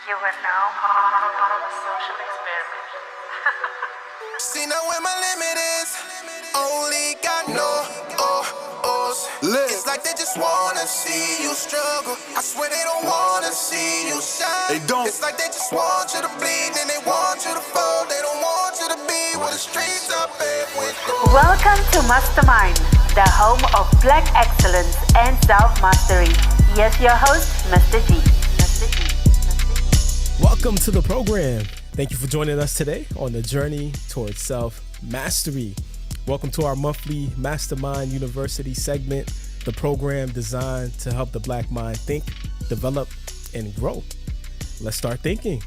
You are now part of a social experiment. See now where my limit is. Only got no ohs. It's like they just wanna see you struggle. I swear they don't wanna see you shine. They don't. It's like they just want you to bleed, and they want you to fall. They don't want you to be where the streets are paved with gold. Welcome to MasterMine, the home of Black excellence and self-mastery. Here's your host, Mr. G. Welcome to the program. Thank you for joining us today on the journey towards self-mastery. Welcome to our monthly MasterMine University segment, the program designed to help the Black mind think, develop, and grow. Let's start thinking.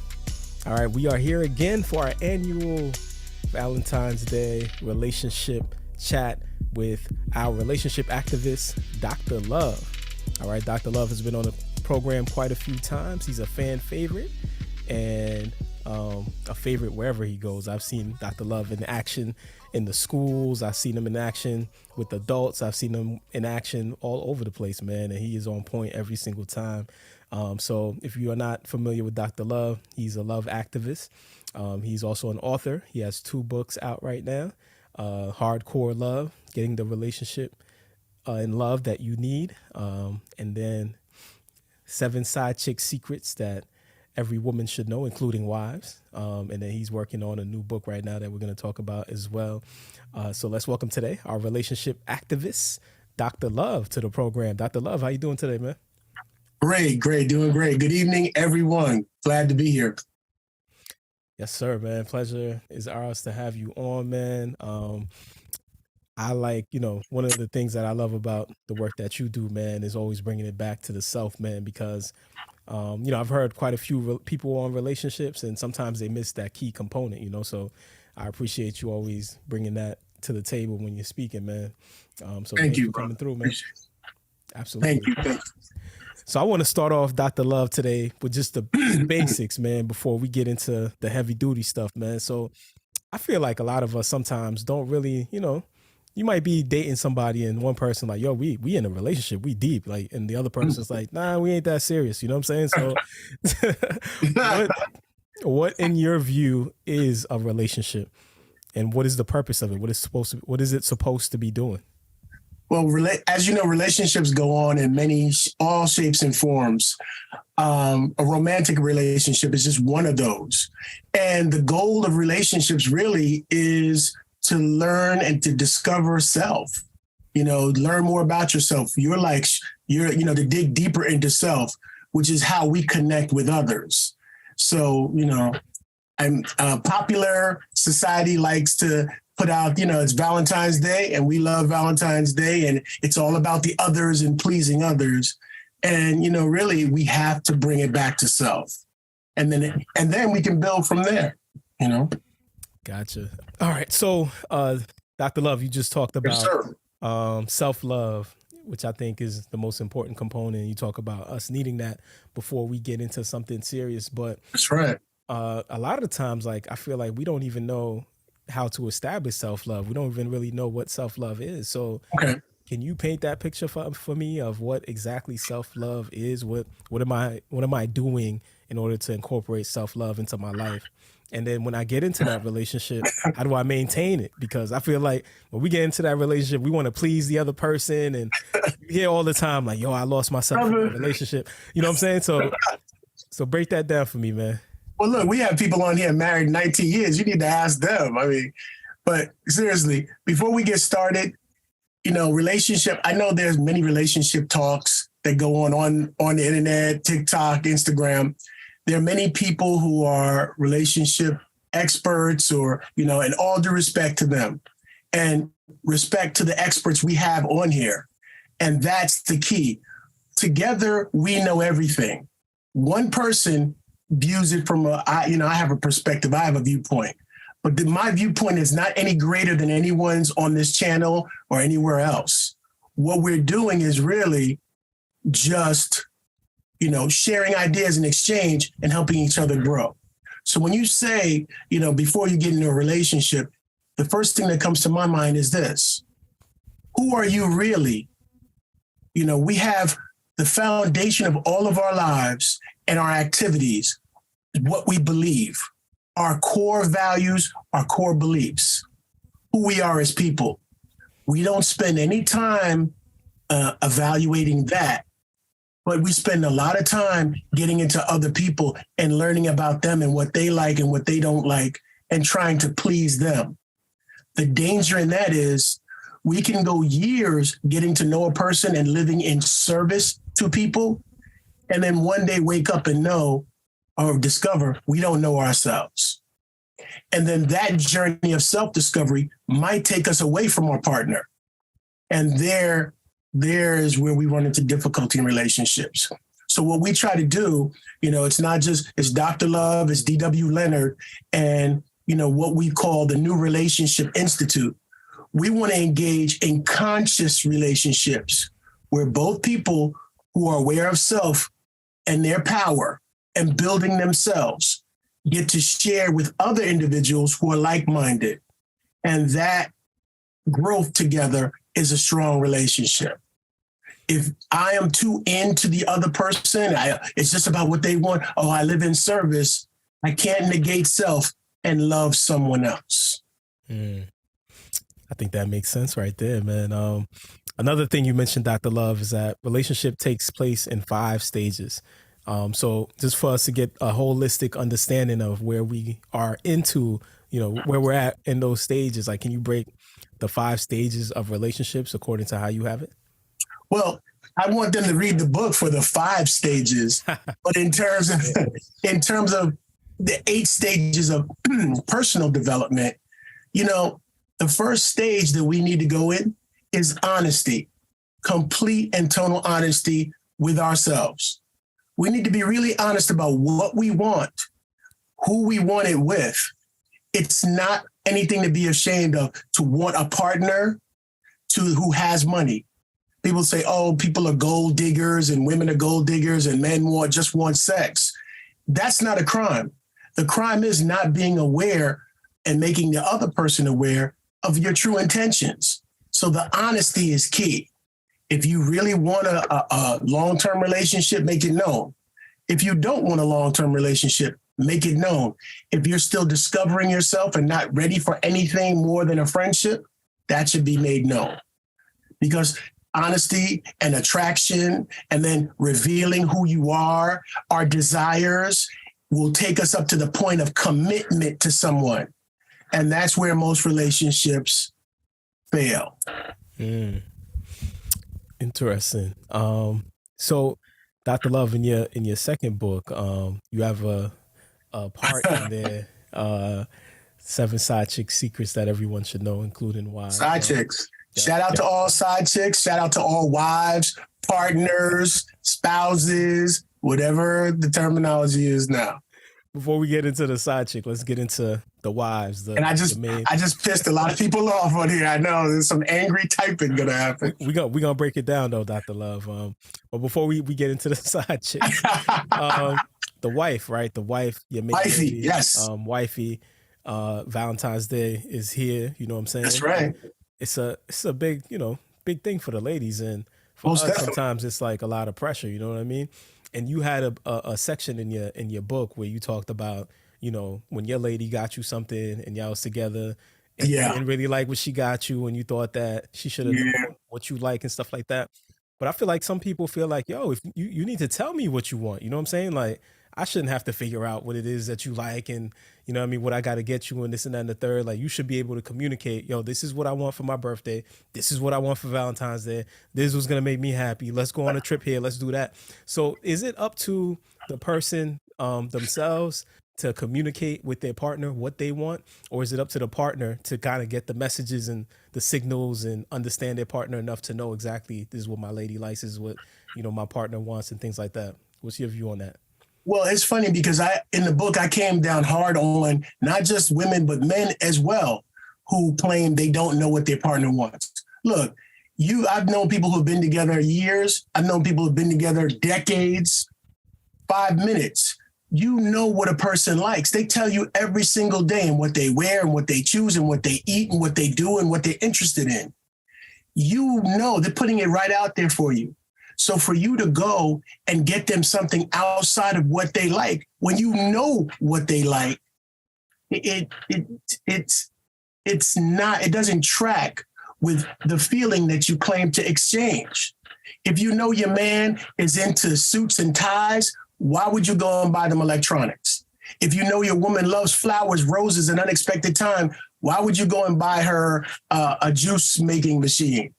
All right, we are here again for our annual Valentines Day relationship chat with our relationship activist, Dr. Love. All right, Dr. Love has been on the program quite a few times. He's a fan favorite and a favorite wherever he goes. I've seen Dr. Love in action in the schools. I've seen him in action with adults. I've seen him in action all over the place, man. And he is on point every single time. So if you are not familiar with Dr. Love, he's a love activist. He's also an author. He has 2 books out right now. Hardcore Love, Getting the Relationship in Love That You Need. And then 7 Side Chick Secrets That Every Woman Should Know, including wives. And then he's working on a new book right now that we're going to talk about as well. So let's welcome today our relationship activist, Dr. Love, to the program. Dr. Love, how you doing today, man? Great, doing great. Good evening, everyone. Glad to be here. Yes, sir, man. Pleasure is ours to have you on, man. I like, one of the things that I love about the work that you do, man, is always bringing it back to the self, man, because I've heard quite a few people on relationships, and sometimes they miss that key component, so I appreciate you always bringing that to the table when you're speaking, man. So thank you for coming through, man. Absolutely. Thank you. So I want to start off, Dr. Love, today with just the basics, man, before we get into the heavy duty stuff, man. So I feel like a lot of us sometimes don't really, you might be dating somebody and one person like, yo, we in a relationship, we deep, like, and the other person's like, nah, we ain't that serious. You know what I'm saying? So what in your view is a relationship, and what is the purpose of it? What is it supposed to be doing? Well, as you know, relationships go on in all shapes and forms. A romantic relationship is just one of those. And the goal of relationships really is to learn and to discover self, learn more about yourself. To dig deeper into self, which is how we connect with others. So, popular society likes to put out, it's Valentine's Day, and we love Valentine's Day, and it's all about the others and pleasing others. And, really we have to bring it back to self, and then we can build from there, Gotcha. All right. So, Dr. Love, you just talked about self-love, which I think is the most important component. You talk about us needing that before we get into something serious. But that's right. A lot of the times, like, I feel like we don't even know how to establish self-love. We don't even really know what self-love is. So Can you paint that picture for me of what exactly self-love is? What am I doing in order to incorporate self-love into my life? And then when I get into that relationship, how do I maintain it? Because I feel like when we get into that relationship, we want to please the other person. And you hear all the time, like, yo, I lost myself in a relationship. You know what I'm saying? So break that down for me, man. Well, look, we have people on here married 19 years. You need to ask them. But seriously, before we get started, relationship, I know there's many relationship talks that go on the internet, TikTok, Instagram. There are many people who are relationship experts and all due respect to them and respect to the experts we have on here. And that's the key. Together, we know everything. One person views it from I have a perspective, I have a viewpoint, but my viewpoint is not any greater than anyone's on this channel or anywhere else. What we're doing is really just, sharing ideas in exchange and helping each other grow. So when you say, before you get into a relationship, the first thing that comes to my mind is this: who are you really? We have the foundation of all of our lives and our activities what we believe, our core values, our core beliefs, who we are as people. We don't spend any time evaluating that, but we spend a lot of time getting into other people and learning about them and what they like and what they don't like and trying to please them. The danger in that is we can go years getting to know a person and living in service to people, and then one day wake up and know or discover we don't know ourselves. And then that journey of self-discovery might take us away from our partner. And there is where we run into difficulty in relationships. So what we try to do, it's not just, it's Dr. Love, it's D.W Leonard, and, what we call the New Relationship Institute. We want to engage in conscious relationships where both people who are aware of self and their power and building themselves get to share with other individuals who are like-minded. And that growth together is a strong relationship. If I am too into the other person, it's just about what they want. Oh, I live in service. I can't negate self and love someone else. I think that makes sense right there, man. Another thing you mentioned, Dr. Love, is that relationship takes place in 5 stages. So just for us to get a holistic understanding of where we are into, where we're at in those stages, like, can you break the 5 stages of relationships according to how you have it? Well, I want them to read the book for the 5 stages, but in terms of the 8 stages of personal development, the first stage that we need to go in is honesty, complete and total honesty with ourselves. We need to be really honest about what we want, who we want it with. It's not anything to be ashamed of to want a partner who has money. People say, oh, people are gold diggers and women are gold diggers and men just want sex. That's not a crime. The crime is not being aware and making the other person aware of your true intentions. So the honesty is key. If you really want a long-term relationship, make it known. If you don't want a long-term relationship, make it known. If you're still discovering yourself and not ready for anything more than a friendship, that should be made known. Because honesty and attraction and then revealing who you are, our desires, will take us up to the point of commitment to someone. And that's where most relationships fail. Interesting. So Dr. Love, in your second book, you have a part in there, 7 side chick secrets that everyone should know, including wives. Side chicks. Yeah, shout out to all side chicks. Shout out to all wives, partners, spouses, whatever the terminology is now. Before we get into the side chick, let's get into the wives. I just pissed a lot of people off on here. I know there's some angry typing gonna happen. We're gonna break it down though, Dr. Love. But before we get into the side chick, the wife, right? The wife, your main wifey, lady, yes. Wifey. Valentine's Day is here. You know what I'm saying? That's right. It's a big, big thing for the ladies, and for us, sometimes it's like a lot of pressure. You know what I mean? And you had a section in your book where you talked about, when your lady got you something and y'all was together and you didn't really like what she got you and you thought that she should have known what you like and stuff like that. But I feel like some people feel like, if you need to tell me what you want. You know what I'm saying? Like, I shouldn't have to figure out what it is that you like and, what I got to get you and this and that and the third. Like, you should be able to communicate, this is what I want for my birthday. This is what I want for Valentine's Day. This was going to make me happy. Let's go on a trip here. Let's do that. So is it up to the person themselves to communicate with their partner what they want? Or is it up to the partner to kind of get the messages and the signals and understand their partner enough to know exactly this is what my lady likes, this is what, my partner wants and things like that? What's your view on that? Well, it's funny because in the book, I came down hard on not just women, but men as well, who claim they don't know what their partner wants. Look, I've known people who've been together years. I've known people who've been together decades. 5 minutes. You know what a person likes. They tell you every single day and what they wear and what they choose and what they eat and what they do and what they're interested in. They're putting it right out there for you. So for you to go and get them something outside of what they like, when you know what they like, it doesn't track with the feeling that you claim to exchange. If you know your man is into suits and ties, why would you go and buy them electronics? If you know your woman loves flowers, roses, and unexpected time, why would you go and buy her a juice making machine?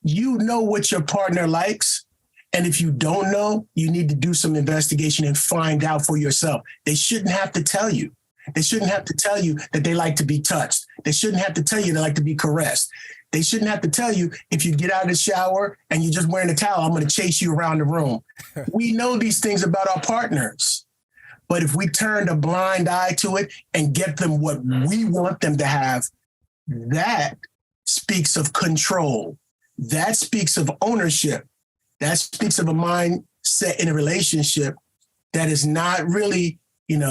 You know what your partner likes. And if you don't know, you need to do some investigation and find out for yourself. They shouldn't have to tell you. They shouldn't have to tell you that they like to be touched. They shouldn't have to tell you they like to be caressed. They shouldn't have to tell you if you get out of the shower and you're just wearing a towel, I'm going to chase you around the room. We know these things about our partners. But if we turn a blind eye to it and get them what we want them to have, that speaks of control. That speaks of ownership. That speaks of a mindset in a relationship that is not really, in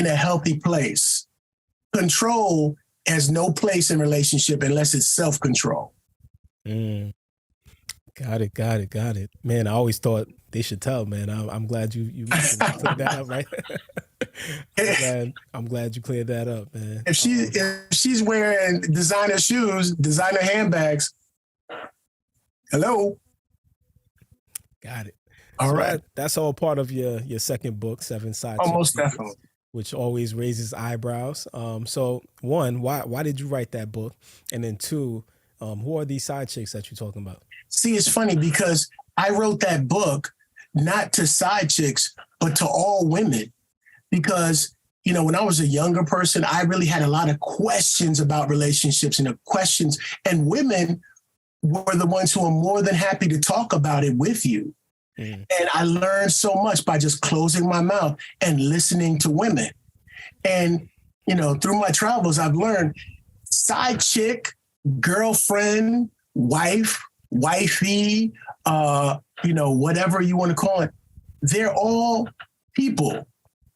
a healthy place. Control has no place in relationship unless it's self-control. Got it. Man, I always thought they should tell, man. I'm glad you cleared that up, right? I'm glad you cleared that up, man. If she's wearing designer shoes, designer handbags, hello. Got it. All so right. That's all part of your second book, 7 Side Chicks. Almost definitely. Which always raises eyebrows. So one, why did you write that book? And then two, who are these side chicks that you're talking about? See, it's funny because I wrote that book not to side chicks, but to all women. Because, when I was a younger person, I really had a lot of questions about relationships and women were the ones who are more than happy to talk about it with you. And I learned so much by just closing my mouth and listening to women. And, through my travels, I've learned side chick, girlfriend, wife, wifey, whatever you want to call it. They're all people.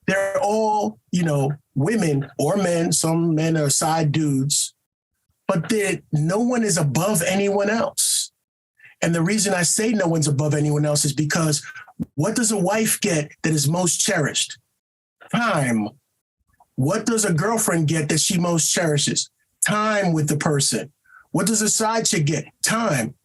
They're all, women or men. Some men are side dudes, but no one is above anyone else. And the reason I say no one's above anyone else is because what does a wife get that is most cherished? Time. What does a girlfriend get that she most cherishes? Time with the person. What does a side chick get? Time.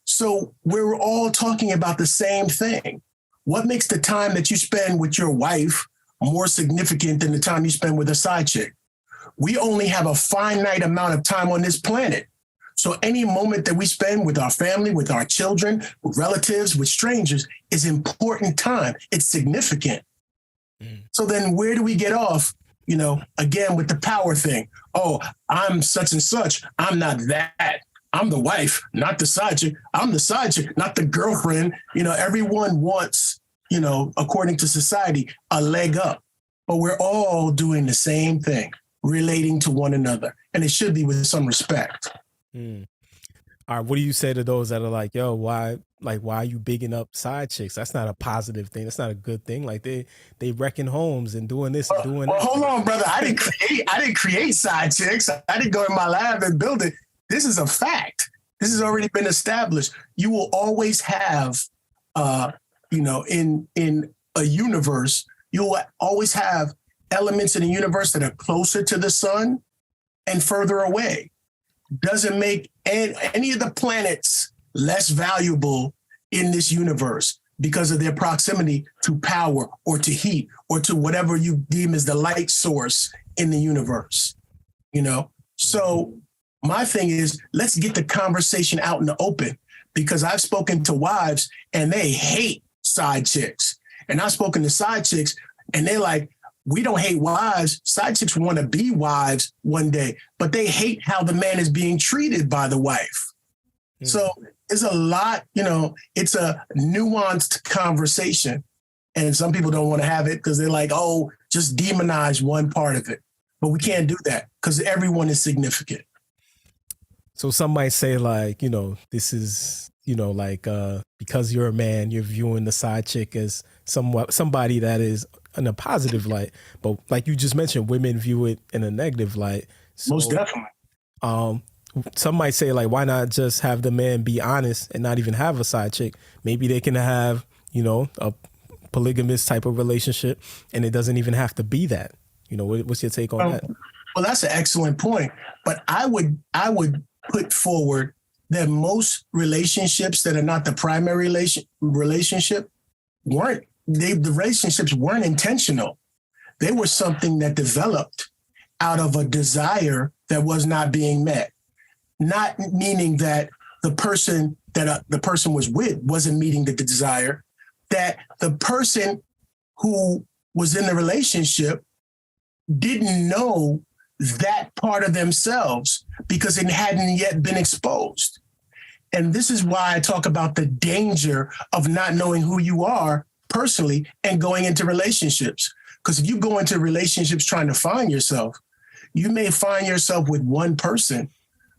So we're all talking about the same thing. What makes the time that you spend with your wife more significant than the time you spend with a side chick? We only have a finite amount of time on this planet. So any moment that we spend with our family, with our children, with relatives, with strangers is important time. It's significant. So then where do we get off, again, with the power thing? Oh, I'm such and such. I'm not that. I'm the wife, not the side chick. I'm the side chick, not the girlfriend. Everyone wants, according to society, a leg up. But we're all doing the same thing, relating to one another. And it should be with some respect. All right, what do you say to those that are like, yo, why are you bigging up side chicks? That's not a positive thing. That's not a good thing. Like they wrecking homes and doing this and doing that. Well, hold on, brother. I didn't create side chicks. I didn't go in my lab and build it. This is a fact. This has already been established. You will always have, in a universe, you will always have elements in the universe that are closer to the sun and further away. Doesn't make any of the planets less valuable in this universe because of their proximity to power or to heat or to whatever you deem as the light source in the universe, So my thing is, let's get the conversation out in the open, because I've spoken to wives and they hate side chicks. And I've spoken to side chicks and they're like, we don't hate wives. Side chicks want to be wives one day, but they hate how the man is being treated by the wife. So it's a lot, it's a nuanced conversation. And some people don't want to have it because they're like, oh, just demonize one part of it. But we can't do that because everyone is significant. So some might say like, this is, because you're a man, you're viewing the side chick as somebody that is in a positive light. But like you just mentioned, women view it in a negative light. So, most definitely. some might say like, why not just have the man be honest and not even have a side chick? Maybe they can have, a polygamous type of relationship, and it doesn't even have to be that. What's your take on that? Well, that's an excellent point. But I would put forward that most relationships that are not the primary relationship the relationships weren't intentional. They were something that developed out of a desire that was not being met. Not meaning that the person was with wasn't meeting the desire, that the person who was in the relationship didn't know that part of themselves because it hadn't yet been exposed. And this is why I talk about the danger of not knowing who you are personally and going into relationships. Because if you go into relationships trying to find yourself, you may find yourself with one person,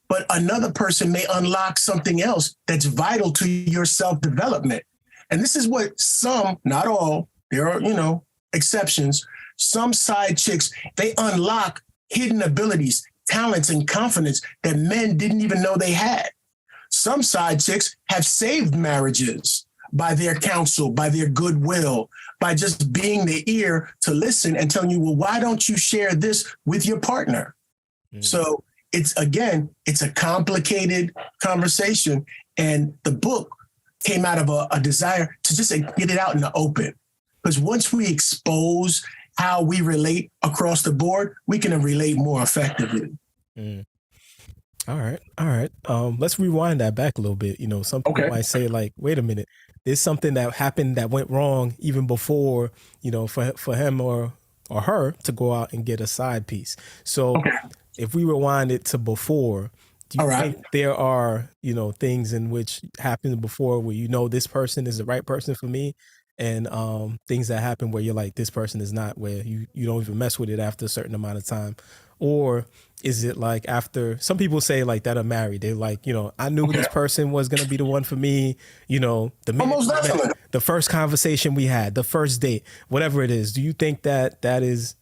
but another person may unlock something else that's vital to your self-development. And this is what some, not all, there are, exceptions, some side chicks, they unlock hidden abilities, talents, and confidence that men didn't even know they had. Some side chicks have saved marriages by their counsel, by their goodwill, by just being the ear to listen and telling you, well, why don't you share this with your partner? Mm. So it's a complicated conversation. And the book came out of a desire to just get it out in the open. Because once we expose how we relate across the board, we can relate more effectively. Mm. All right. Let's rewind that back a little bit. Some people might say like, wait a minute, there's something that happened that went wrong even before, for him or her to go out and get a side piece. So if we rewind it to before, do you think there are, things in which happened before where this person is the right person for me, and things that happen where you're like, this person is not, where you don't even mess with it after a certain amount of time? Or is it like after, some people say like that are married, they're like, I knew this person was going to be the one for me, the first conversation we had, the first date, whatever it is. Do you think that is,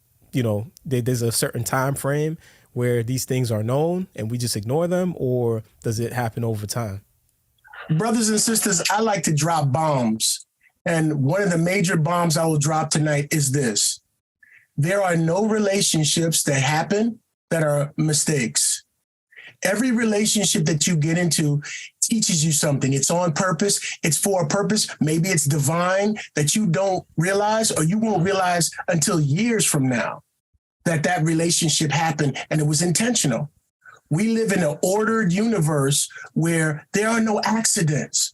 there's a certain time frame where these things are known and we just ignore them, or does it happen over time? Brothers and sisters, I like to drop bombs. And one of the major bombs I will drop tonight is this. There are no relationships that happen that are mistakes. Every relationship that you get into teaches you something. It's on purpose. It's for a purpose. Maybe it's divine that you don't realize, or you won't realize until years from now that relationship happened and it was intentional. We live in an ordered universe where there are no accidents.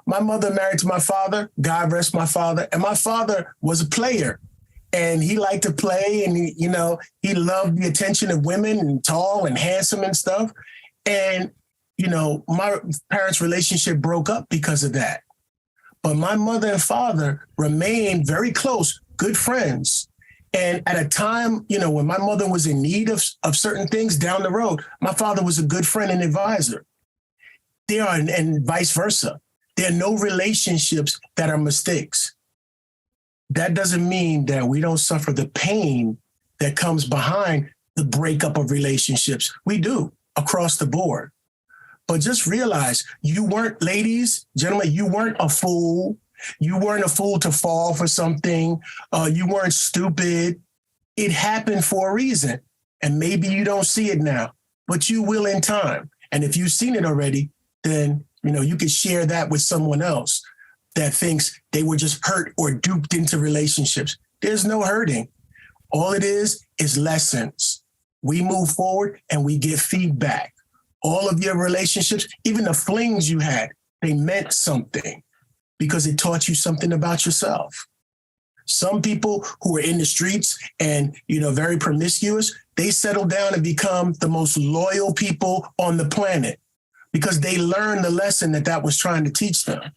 My mother married to my father, God rest my father, and my father was a player. And he liked to play, and he loved the attention of women, and tall and handsome and stuff. And, my parents' relationship broke up because of that. But my mother and father remained very close, good friends. And at a time, when my mother was in need of certain things down the road, my father was a good friend and advisor. And vice versa. There are no relationships that are mistakes. That doesn't mean that we don't suffer the pain that comes behind the breakup of relationships. We do across the board. But just realize ladies, gentlemen, you weren't a fool. You weren't a fool to fall for something. You weren't stupid. It happened for a reason. And maybe you don't see it now, but you will in time. And if you've seen it already, then you can share that with someone else that thinks they were just hurt or duped into relationships. There's no hurting. All it is lessons. We move forward and we get feedback. All of your relationships, even the flings you had, they meant something because it taught you something about yourself. Some people who are in the streets and, very promiscuous, they settle down and become the most loyal people on the planet because they learned the lesson that was trying to teach them.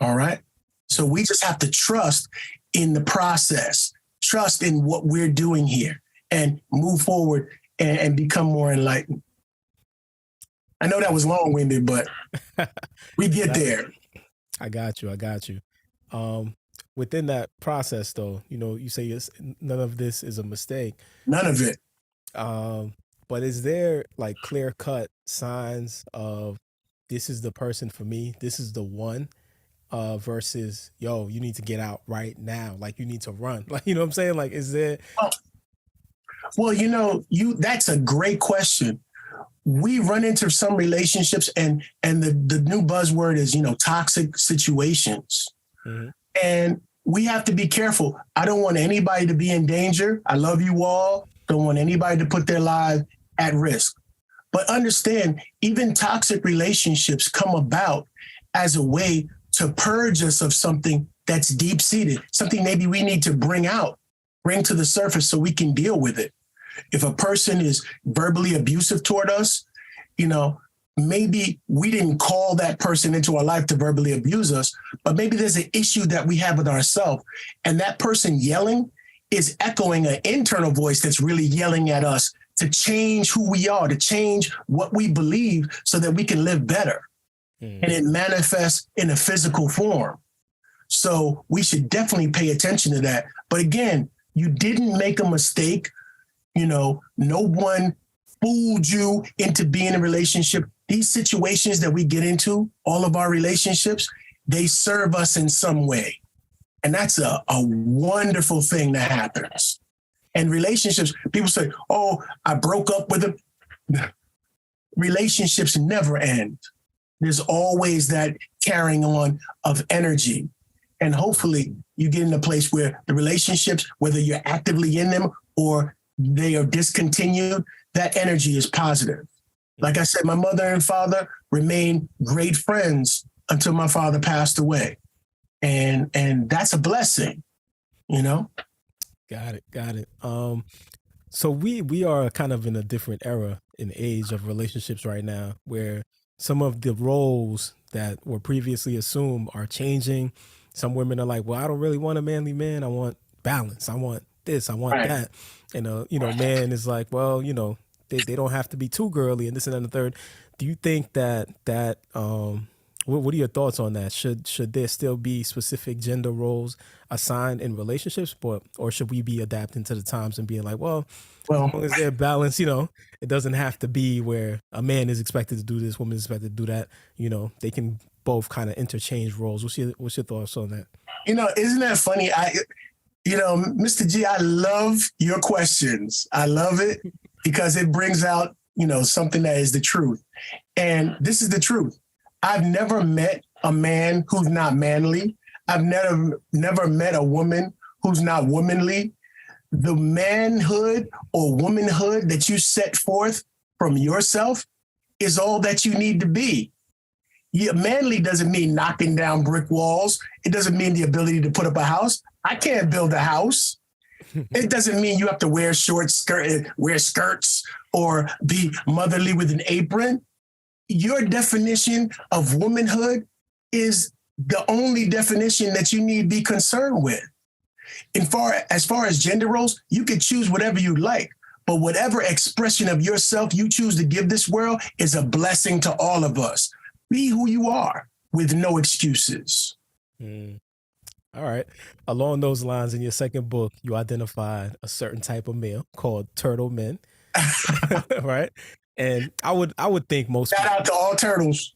All right. So we just have to trust in the process, trust in what we're doing here, and move forward and become more enlightened. I know that was long-winded, but we get there. I got you. Within that process, though, you say none of this is a mistake. None of it. But is there like clear cut signs of this is the person for me, this is the one, versus yo, you need to get out right now, like you need to run, like you know what I'm saying? Like, is there? Well, that's a great question. We run into some relationships, and the new buzzword is toxic situations, and we have to be careful. I don't want anybody to be in danger. I love you all. Don't want anybody to put their life at risk. But understand, even toxic relationships come about as a way to purge us of something that's deep-seated, something maybe we need to bring to the surface so we can deal with it. If a person is verbally abusive toward us, maybe we didn't call that person into our life to verbally abuse us, but maybe there's an issue that we have with ourselves. And that person yelling is echoing an internal voice that's really yelling at us to change who we are, to change what we believe so that we can live better. And it manifests in a physical form. So we should definitely pay attention to that. But again, you didn't make a mistake. No one fooled you into being in a relationship. These situations that we get into, all of our relationships, they serve us in some way. And that's a wonderful thing that happens. And relationships, people say, oh, I broke up with him. Relationships never end. There's always that carrying on of energy. And hopefully you get in a place where the relationships, whether you're actively in them or they are discontinued, that energy is positive. Like I said, my mother and father remained great friends until my father passed away. And that's a blessing, Got it. So we are kind of in a different era in age of relationships right now, where some of the roles that were previously assumed are changing. Some women are like, well, I don't really want a manly man. I want balance. I want this. I want that. And, man is like, well, they don't have to be too girly and this and that and the third. Do you think that what are your thoughts on that? Should there still be specific gender roles assigned in relationships, or should we be adapting to the times and being like, well, as long as they're balanced, it doesn't have to be where a man is expected to do this, woman is expected to do that. They can both kind of interchange roles. What's your thoughts on that? Isn't that funny? Mr. G, I love your questions. I love it because it brings out, something that is the truth. And this is the truth. I've never met a man who's not manly. I've never met a woman who's not womanly. The manhood or womanhood that you set forth from yourself is all that you need to be. Yeah, manly doesn't mean knocking down brick walls. It doesn't mean the ability to put up a house. I can't build a house. It doesn't mean you have to wear wear skirts or be motherly with an apron. Your definition of womanhood is the only definition that you need to be concerned with. As far as gender roles, you can choose whatever you like, but whatever expression of yourself you choose to give this world is a blessing to all of us. Be who you are with no excuses. All right. Along those lines, in your second book, you identified a certain type of male called turtle men, right? And I would think most shout out to all turtles.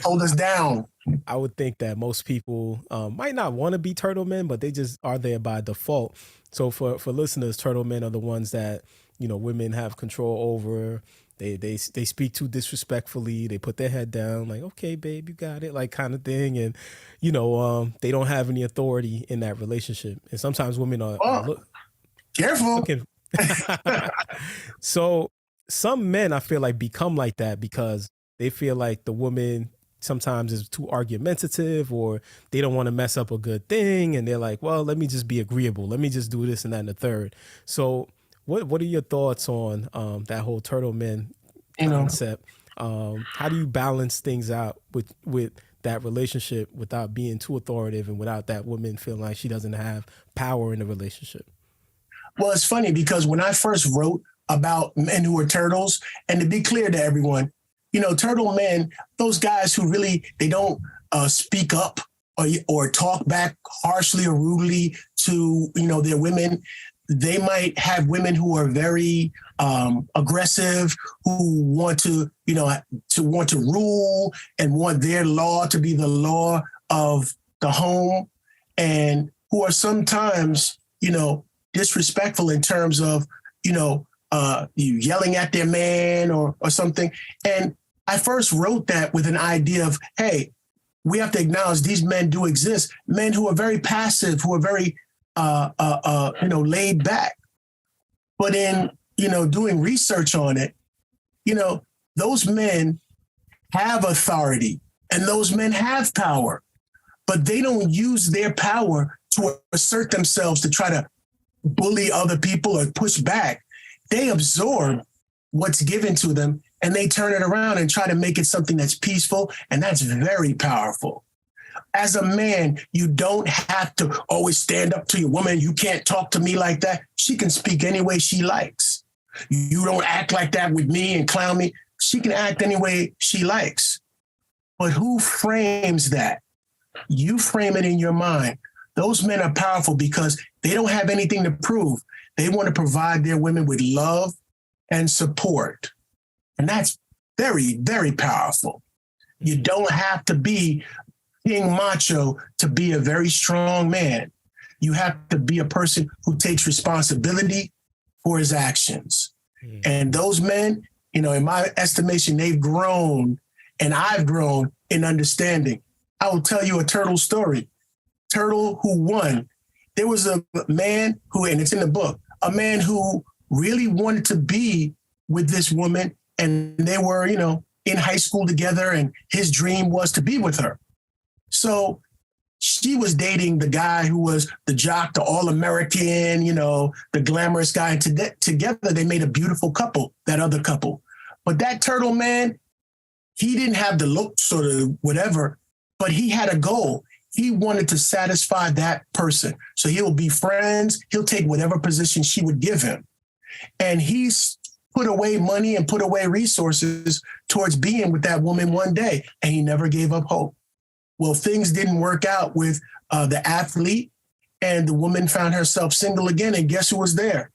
Hold us down. I would think that most people might not want to be turtle men, but they just are there by default. So for listeners, turtle men are the ones that women have control over. They speak too disrespectfully. They put their head down, like, okay, babe, you got it, like kind of thing. And they don't have any authority in that relationship. And sometimes women are careful. Looking. So some men, I feel like, become like that because they feel like the woman sometimes is too argumentative, or they don't want to mess up a good thing. And they're like, well, let me just be agreeable. Let me just do this and that and the third. So what are your thoughts on that whole turtle men concept? How do you balance things out with that relationship without being too authoritative and without that woman feeling like she doesn't have power in the relationship? Well, it's funny because when I first wrote about men who are turtles, and to be clear to everyone, turtle men, those guys who really, they don't speak up or talk back harshly or rudely to, their women, they might have women who are very aggressive, who want to, want to rule and want their law to be the law of the home, and who are sometimes, disrespectful in terms of, you yelling at their man or something. And I first wrote that with an idea of, hey, we have to acknowledge these men do exist, men who are very passive, who are very, laid back. But in, doing research on it, those men have authority and those men have power, but they don't use their power to assert themselves to try to bully other people or push back. They absorb what's given to them and they turn it around and try to make it something that's peaceful. And that's very powerful. As a man, you don't have to always stand up to your woman. You can't talk to me like that. She can speak any way she likes. You don't act like that with me and clown me. She can act any way she likes. But who frames that? You frame it in your mind. Those men are powerful because they don't have anything to prove. They want to provide their women with love and support. And that's very, very powerful. You don't have to be King Macho to be a very strong man. You have to be a person who takes responsibility for his actions. And those men, in my estimation, they've grown and I've grown in understanding. I will tell you a turtle story. Turtle who won. There was a man who, and it's in the book, a man who really wanted to be with this woman, and they were, in high school together, and his dream was to be with her. So she was dating the guy who was the jock, the all-American, the glamorous guy. And together they made a beautiful couple, that other couple. But that turtle man, he didn't have the looks or the whatever, but he had a goal. He wanted to satisfy that person. So he will be friends. He'll take whatever position she would give him. And he's put away money and put away resources towards being with that woman one day. And he never gave up hope. Well, things didn't work out with the athlete, and the woman found herself single again. And guess who was there?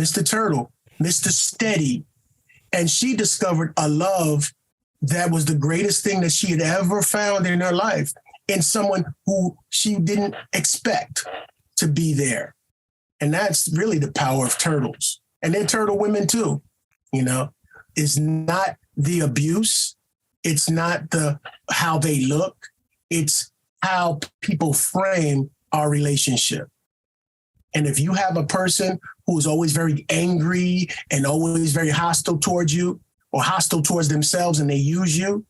Mr. Turtle, Mr. Steady. And she discovered a love that was the greatest thing that she had ever found in her life, in someone who she didn't expect to be there. And that's really the power of turtles. And then turtle women too, It's not the abuse. It's not how they look. It's how people frame our relationship. And if you have a person who is always very angry and always very hostile towards you or hostile towards themselves and they use you,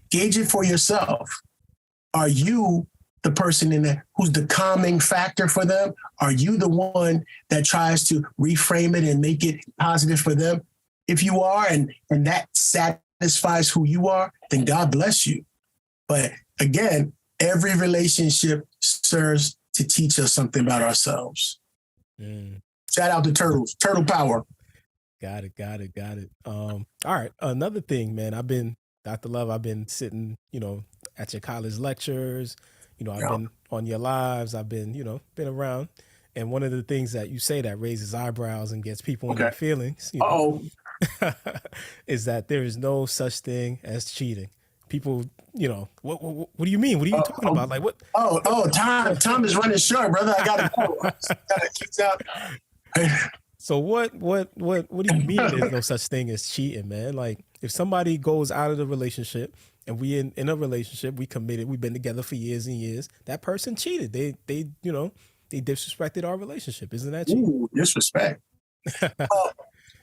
gauge it for yourself. Are you the person who's the calming factor for them? Are you the one that tries to reframe it and make it positive for them? If you are, and that satisfies who you are, then God bless you. But again, every relationship serves to teach us something about ourselves. Shout out to turtles, turtle power. Got it. All right. Another thing, man, Dr. Love, I've been sitting, at your college lectures, I've been on your lives, I've been, been around. And one of the things that you say that raises eyebrows and gets people in their feelings, is that there is no such thing as cheating. People, what do you mean? What are you talking about? Like what? Time is running short, brother. I gotta go. Gotta keep out. So what do you mean there's no such thing as cheating, man? Like if somebody goes out of the relationship and we in a relationship, we committed, we've been together for years and years, that person cheated. They disrespected our relationship. Isn't that cheating? Ooh, disrespect.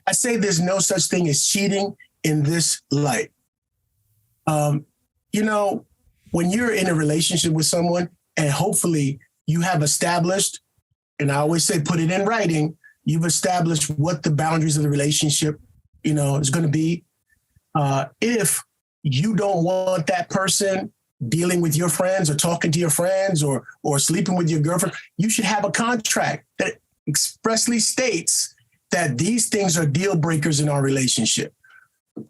I say there's no such thing as cheating in this light. When you're in a relationship with someone and hopefully you have established, and I always say, put it in writing, you've established what the boundaries of the relationship, is going to be. If you don't want that person dealing with your friends or talking to your friends or sleeping with your girlfriend, you should have a contract that expressly states that these things are deal breakers in our relationship.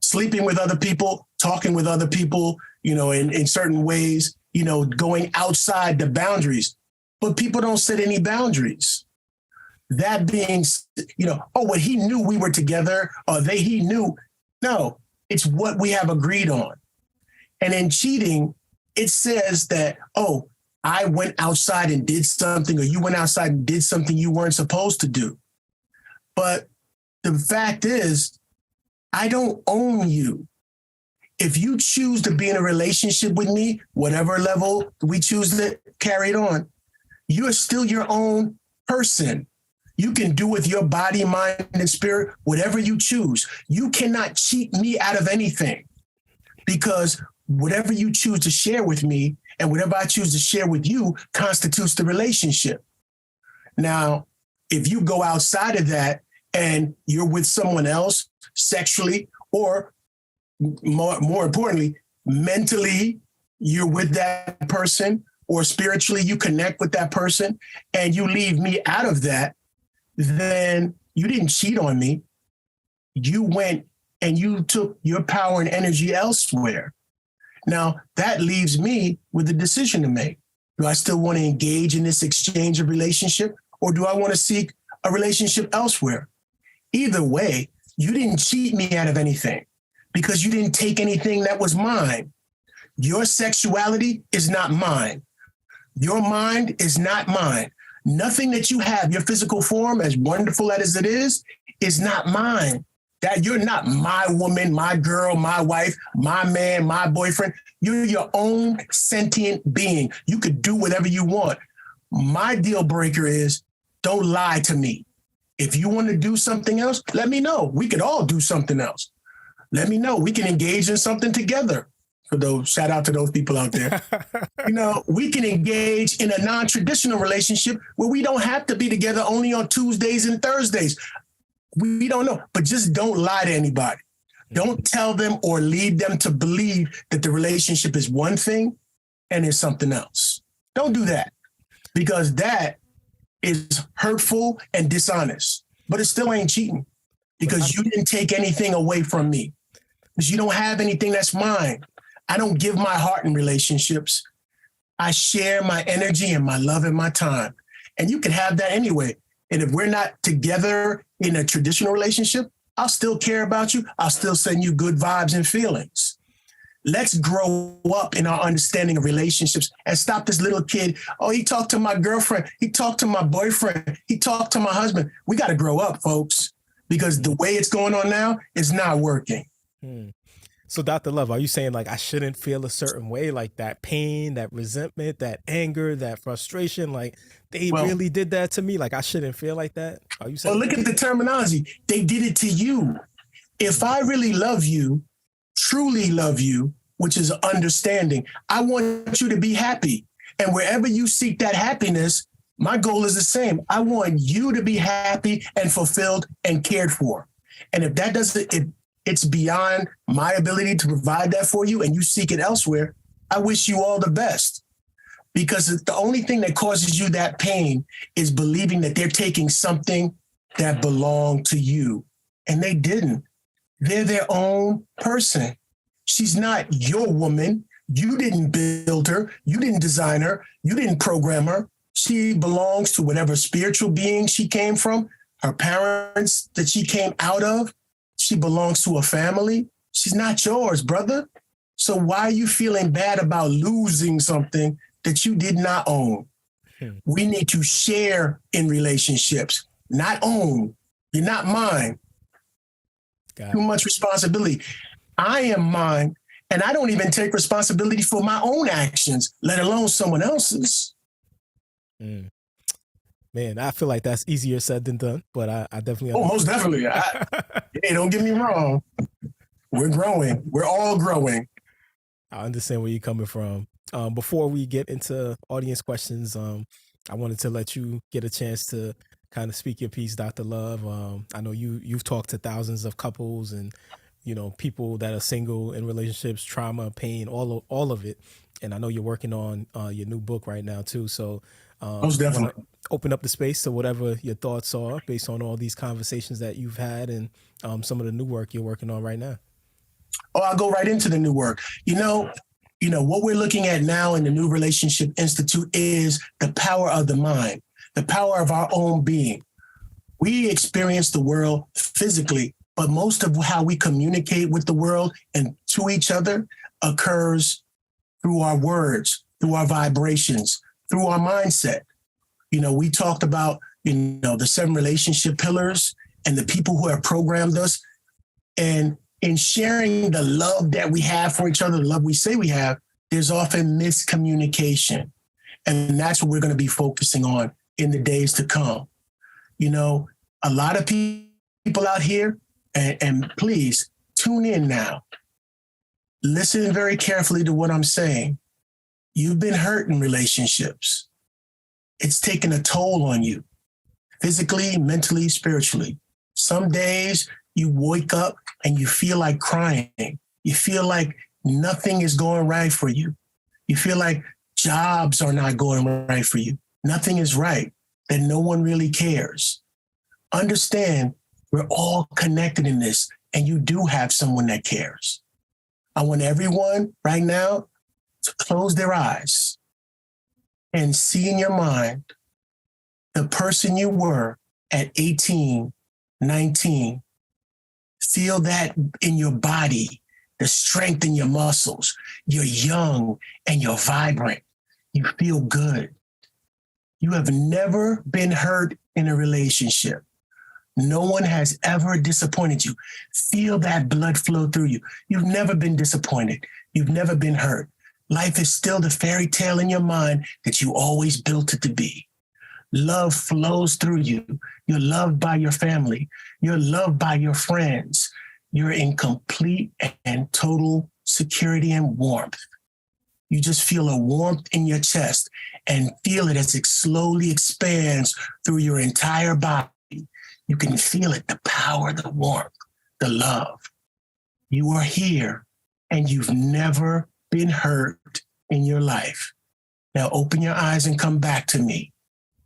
Sleeping with other people, talking with other people, in certain ways, going outside the boundaries. But people don't set any boundaries. that being, oh, well, he knew we were together, or he knew. No, it's what we have agreed on. And in cheating, it says that, oh, I went outside and did something, or you went outside and did something you weren't supposed to do. But the fact is, I don't own you. If you choose to be in a relationship with me, whatever level we choose to carry it on, you are still your own person. You can do with your body, mind, and spirit whatever you choose. You cannot cheat me out of anything, because whatever you choose to share with me and whatever I choose to share with you constitutes the relationship. Now, if you go outside of that and you're with someone else sexually, or more importantly, mentally, you're with that person, or spiritually you connect with that person, and you leave me out of that, then you didn't cheat on me. You went and you took your power and energy elsewhere. Now, that leaves me with a decision to make. Do I still want to engage in this exchange of relationship, or do I want to seek a relationship elsewhere? Either way, you didn't cheat me out of anything, because you didn't take anything that was mine. Your sexuality is not mine. Your mind is not mine. Nothing that you have, your physical form, as wonderful as it is not mine. That you're not my woman, my girl, my wife, my man, my boyfriend. You're your own sentient being. You could do whatever you want. My deal breaker is, don't lie to me. If you want to do something else, let me know. We could all do something else. Let me know. We can engage in something together. For those, shout out to those people out there. We can engage in a non-traditional relationship where we don't have to be together only on Tuesdays and Thursdays. We don't know, but just don't lie to anybody. Don't tell them or lead them to believe that the relationship is one thing and is something else. Don't do that, because that is hurtful and dishonest, but it still ain't cheating, because you didn't take anything away from me, because you don't have anything that's mine. I don't give my heart in relationships. I share my energy and my love and my time. And you can have that anyway. And if we're not together in a traditional relationship, I'll still care about you. I'll still send you good vibes and feelings. Let's grow up in our understanding of relationships and stop this little kid. Oh, he talked to my girlfriend. He talked to my boyfriend. He talked to my husband. We got to grow up, folks, because the way it's going on now is not working. So Dr. Love, are you saying like I shouldn't feel a certain way, like that pain, that resentment, that anger, that frustration, like they really did that to me? Like I shouldn't feel like that? Are you saying? Well, look at the terminology. They did it to you. If I really love you, truly love you, which is understanding, I want you to be happy. And wherever you seek that happiness, my goal is the same. I want you to be happy and fulfilled and cared for. And if that doesn't, it's beyond my ability to provide that for you and you seek it elsewhere, I wish you all the best. Because the only thing that causes you that pain is believing that they're taking something that belonged to you. And they didn't. They're their own person. She's not your woman. You didn't build her. You didn't design her. You didn't program her. She belongs to whatever spiritual being she came from, her parents that she came out of. She belongs to a family. She's not yours, brother. So why are you feeling bad about losing something that you did not own? We need to share in relationships, not own. You're not mine. Too much responsibility. I am mine, and I don't even take responsibility for my own actions, let alone someone else's. Man, I feel like that's easier said than done, but I definitely. Oh, most definitely. Hey, don't get me wrong. We're growing. We're all growing. I understand where you're coming from. Before we get into audience questions, I wanted to let you get a chance to kind of speak your piece, Dr. Love. I know you've talked to thousands of couples and people that are single in relationships, trauma, pain, all of it. And I know you're working on your new book right now too. So most definitely open up the space to whatever your thoughts are based on all these conversations that you've had and some of the new work you're working on right now. Oh, I'll go right into the new work. What we're looking at now in the New Relationship Institute is the power of the mind, the power of our own being. We experience the world physically, but most of how we communicate with the world and to each other occurs through our words, through our vibrations, through our mindset. We talked about, the 7 relationship pillars and the people who have programmed us. And in sharing the love that we have for each other, the love we say we have, there's often miscommunication. And that's what we're going to be focusing on in the days to come. A lot of people out here, and please tune in now. Listen very carefully to what I'm saying. You've been hurt in relationships. It's taken a toll on you, physically, mentally, spiritually. Some days you wake up and you feel like crying. You feel like nothing is going right for you. You feel like jobs are not going right for you. Nothing is right, that no one really cares. Understand, we're all connected in this, and you do have someone that cares. I want everyone right now to close their eyes and see in your mind the person you were at 18, 19. Feel that in your body, the strength in your muscles. You're young and you're vibrant. You feel good. You have never been hurt in a relationship. No one has ever disappointed you. Feel that blood flow through you. You've never been disappointed. You've never been hurt. Life is still the fairy tale in your mind that you always built it to be. Love flows through you. You're loved by your family. You're loved by your friends. You're in complete and total security and warmth. You just feel a warmth in your chest and feel it as it slowly expands through your entire body. You can feel it, the power, the warmth, the love. You are here and you've never been hurt in your life. Now open your eyes and come back to me.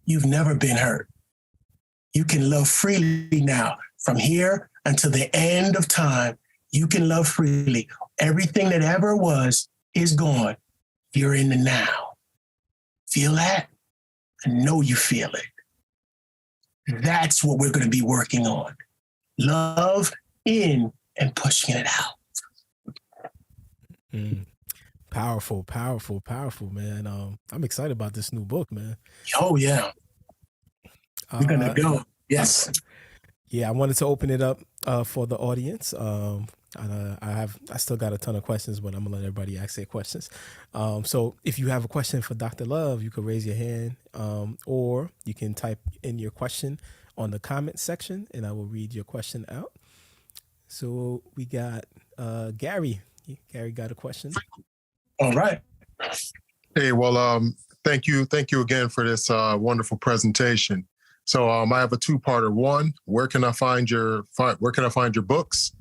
You've never been hurt. You can love freely now. From here until the end of time, you can love freely. Everything that ever was is gone. You're in the now. Feel that? I know you feel it. That's what we're going to be working on. Love in and pushing it out. Powerful, man. I'm excited about this new book, man. Oh, yeah. We're going to go. Yes. Yeah, I wanted to open it up for the audience. I still got a ton of questions, but I'm gonna let everybody ask their questions. So if you have a question for Dr. Love, you can raise your hand, or you can type in your question on the comment section, and I will read your question out. So we got Gary. Gary got a question. All right. Hey, well, thank you again for this wonderful presentation. So I have a two-parter. One, where can I find your books?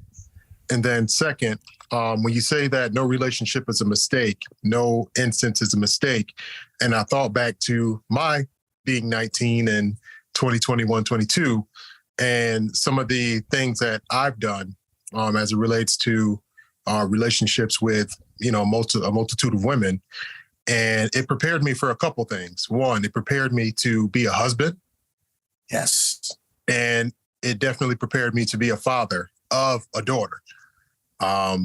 And then second, when you say that no relationship is a mistake, no instance is a mistake, and I thought back to my being 19 and 2021, 22, and some of the things that I've done as it relates to relationships with, a multitude of women. And it prepared me for a couple things. One, it prepared me to be a husband. Yes. And it definitely prepared me to be a father of a daughter. God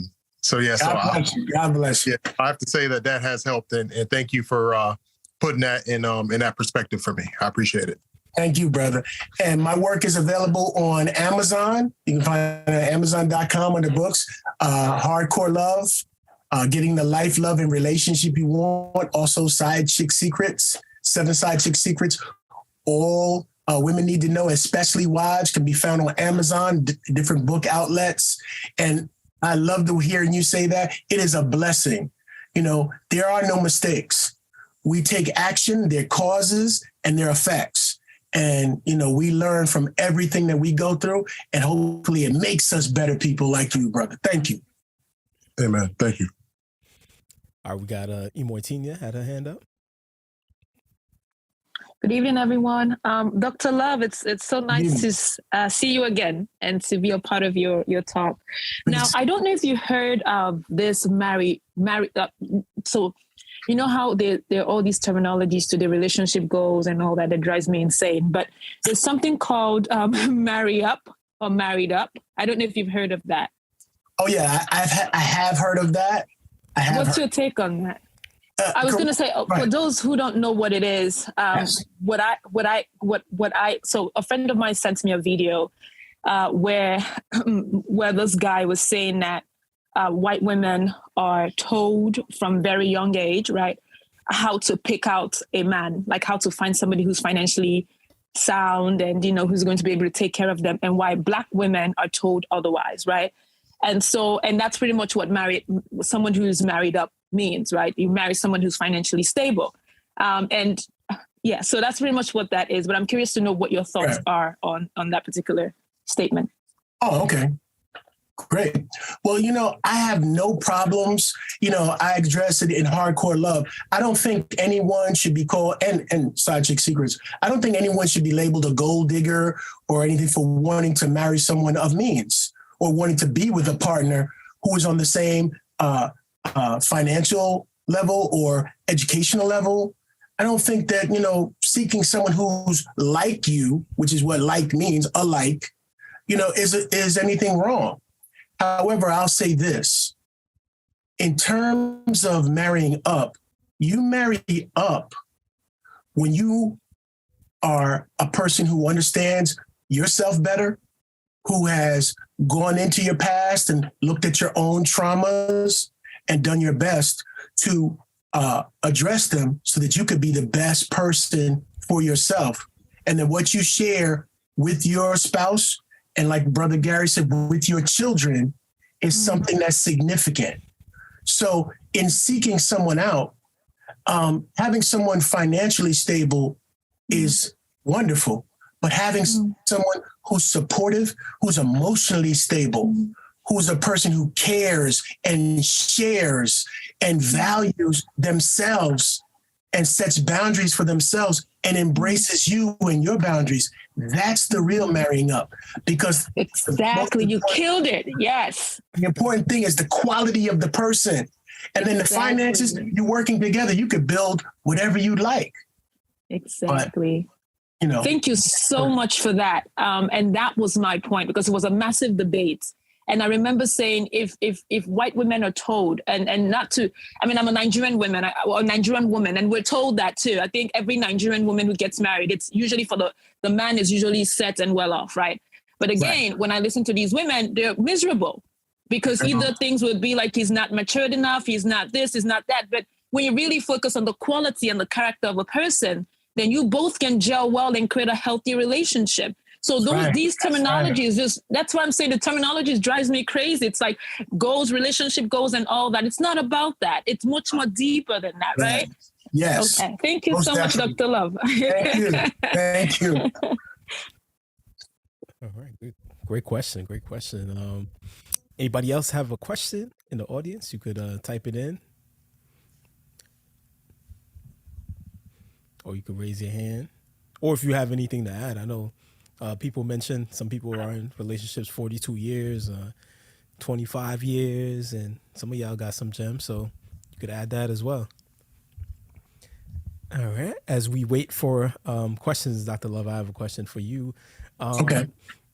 bless you. Yeah, I have to say that has helped, and thank you for putting that in that perspective for me. I appreciate it. Thank you, brother. And my work is available on Amazon. You can find it at Amazon.com under books. Hardcore Love, Getting the Life, Love, and Relationship You Want. Also, Side Chick Secrets, 7 Side Chick Secrets. All women need to know, especially wives, can be found on Amazon, different book outlets. And I love to hear you say that. It is a blessing. There are no mistakes. We take action, their causes and their effects. And, we learn from everything that we go through, and hopefully it makes us better people like you, brother. Thank you. Amen. Thank you. All right, we got Imoitinia had her hand up. Good evening, everyone. Dr. Love, it's so nice to see you again and to be a part of your talk. Now, I don't know if you heard of this so you know how there are all these terminologies to the relationship goals and all that drives me insane. But there's something called marry up or married up. I don't know if you've heard of that. Oh yeah, I have heard of that. What's your take on that? I was going to say, for those who don't know what it is, yes. So a friend of mine sent me a video where this guy was saying that white women are told from very young age, right, how to pick out a man, like how to find somebody who's financially sound and, you know, who's going to be able to take care of them, and why Black women are told otherwise, right? And that's pretty much what someone who's married up means, right? You marry someone who's financially stable. So that's pretty much what that is. But I'm curious to know what your thoughts are on that particular statement. Oh, okay. Great. Well, you know, I have no problems. You know, I address it in Hardcore Love. I don't think anyone should be called, and Side Chick Secrets, I don't think anyone should be labeled a gold digger or anything for wanting to marry someone of means, or wanting to be with a partner who is on the same financial level or educational level. I don't think that, you know, seeking someone who's like you, which is what like means, alike, you know, is anything wrong. However, I'll say this. In terms of marrying up, you marry up when you are a person who understands yourself better, who has gone into your past and looked at your own traumas and done your best to address them so that you could be the best person for yourself. And then what you share with your spouse, and like Brother Gary said, with your children, is something that's significant. So in seeking someone out, having someone financially stable is wonderful, but having someone who's supportive, who's emotionally stable, who's a person who cares and shares and values themselves and sets boundaries for themselves and embraces you and your boundaries, that's the real marrying up. Because exactly, you killed it. Yes. The important thing is the quality of the person. And then the finances, you're working together, you could build whatever you'd like. Exactly. But, you know, thank you so much for that. And that was my point, because it was a massive debate. And I remember saying, if white women are told, and not to, I mean, I'm a Nigerian woman, and we're told that too. I think every Nigerian woman who gets married, it's usually for the man is usually set and well off, right? But again, when I listen to these women, they're miserable because either things would be like, he's not matured enough, he's not this, he's not that. But when you really focus on the quality and the character of a person, then you both can gel well and create a healthy relationship. So these terminologies, that's why I'm saying the terminology drives me crazy. It's like goals, relationship goals and all that. It's not about that. It's much more deeper than that, right? Yes. Okay. Thank you so much, Dr. Love. Thank you. Thank you. All right. Good. Great question. Anybody else have a question in the audience? You could type it in. Or you could raise your hand. Or if you have anything to add. I know people mentioned some people are in relationships 42 years, 25 years, and some of y'all got some gems, so you could add that as well. All right. As we wait for questions, Dr. Love, I have a question for you. Okay.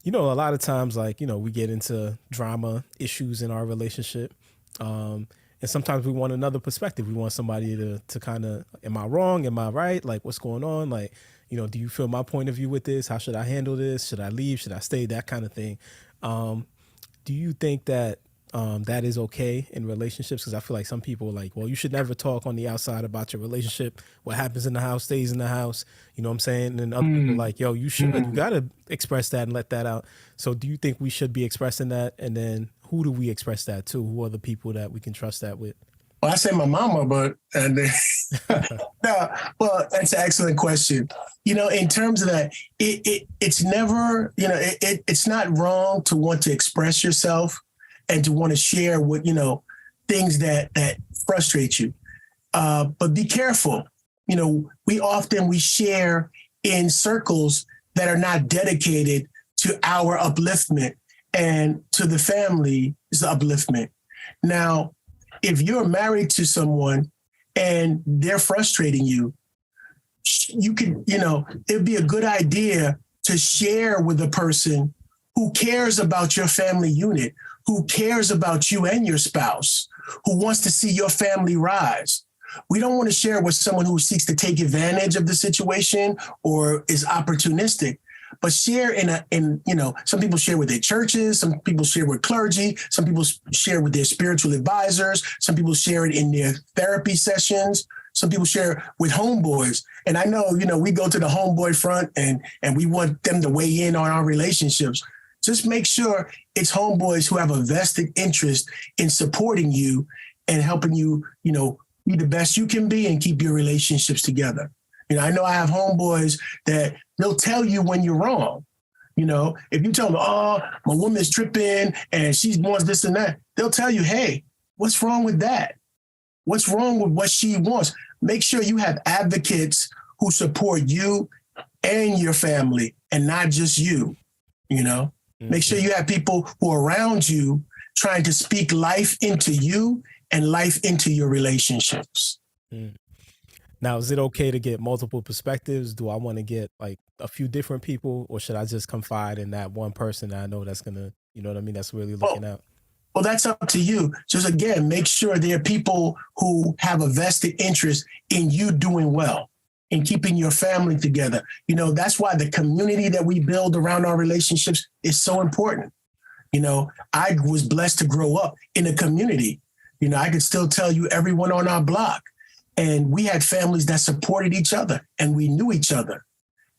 You know, a lot of times, like, you know, we get into drama issues in our relationship. And sometimes we want another perspective. We want somebody to kind of, am I wrong? Am I right? Like, what's going on? Like, you know, do you feel my point of view with this? How should I handle this? Should I leave? Should I stay? That kind of thing. Do you think that that is okay in relationships? Because I feel like some people are like, well, you should never talk on the outside about your relationship. What happens in the house stays in the house. You know what I'm saying? And other people are like, yo, you should. You got to express that and let that out. So do you think we should be expressing that? And then who do we express that to? Who are the people that we can trust that with? Well, I say my mama, but no, well, that's an excellent question. You know, in terms of that, it's never, you know, it's not wrong to want to express yourself and to want to share what, you know, things that frustrate you. But be careful. You know, we share in circles that are not dedicated to our upliftment and to the family's upliftment. Now, if you're married to someone and they're frustrating you, you can, it'd be a good idea to share with a person who cares about your family unit, who cares about you and your spouse, who wants to see your family rise. We don't want to share with someone who seeks to take advantage of the situation or is opportunistic, but share some people share with their churches, some people share with clergy, some people share with their spiritual advisors, some people share it in their therapy sessions, some people share with homeboys. And I know, we go to the homeboy front and we want them to weigh in on our relationships. Just make sure it's homeboys who have a vested interest in supporting you and helping you, be the best you can be and keep your relationships together. I know I have homeboys that they'll tell you when you're wrong. If you tell them, oh, my woman's tripping and she wants this and that, they'll tell you, hey, what's wrong with that? What's wrong with what she wants? Make sure you have advocates who support you and your family and not just you, Mm-hmm. Make sure you have people who are around you trying to speak life into you and life into your relationships. Mm. Now, is it okay to get multiple perspectives? Do I want to get like a few different people, or should I just confide in that one person that I know that's going to, that's really looking out? Well, that's up to you. Just again, make sure there are people who have a vested interest in you doing well, in keeping your family together. That's why the community that we build around our relationships is so important. I was blessed to grow up in a community. I could still tell you everyone on our block. And we had families that supported each other and we knew each other.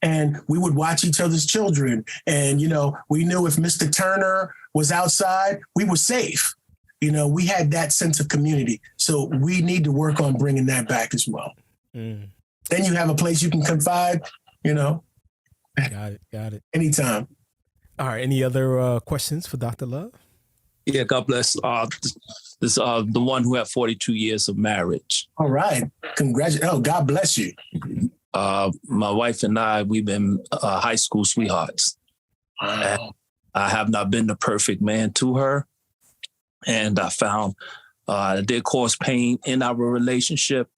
And we would watch each other's children. And, we knew if Mr. Turner was outside, we were safe. We had that sense of community. So we need to work on bringing that back as well. Mm. Then you have a place you can confide, Got it. Anytime. All right. Any other questions for Dr. Love? Yeah, God bless. This the one who had 42 years of marriage. All right. Congratulations. Oh, God bless you. My wife and I, we've been high school sweethearts. Wow. I have not been the perfect man to her. And I found it did cause pain in our relationship.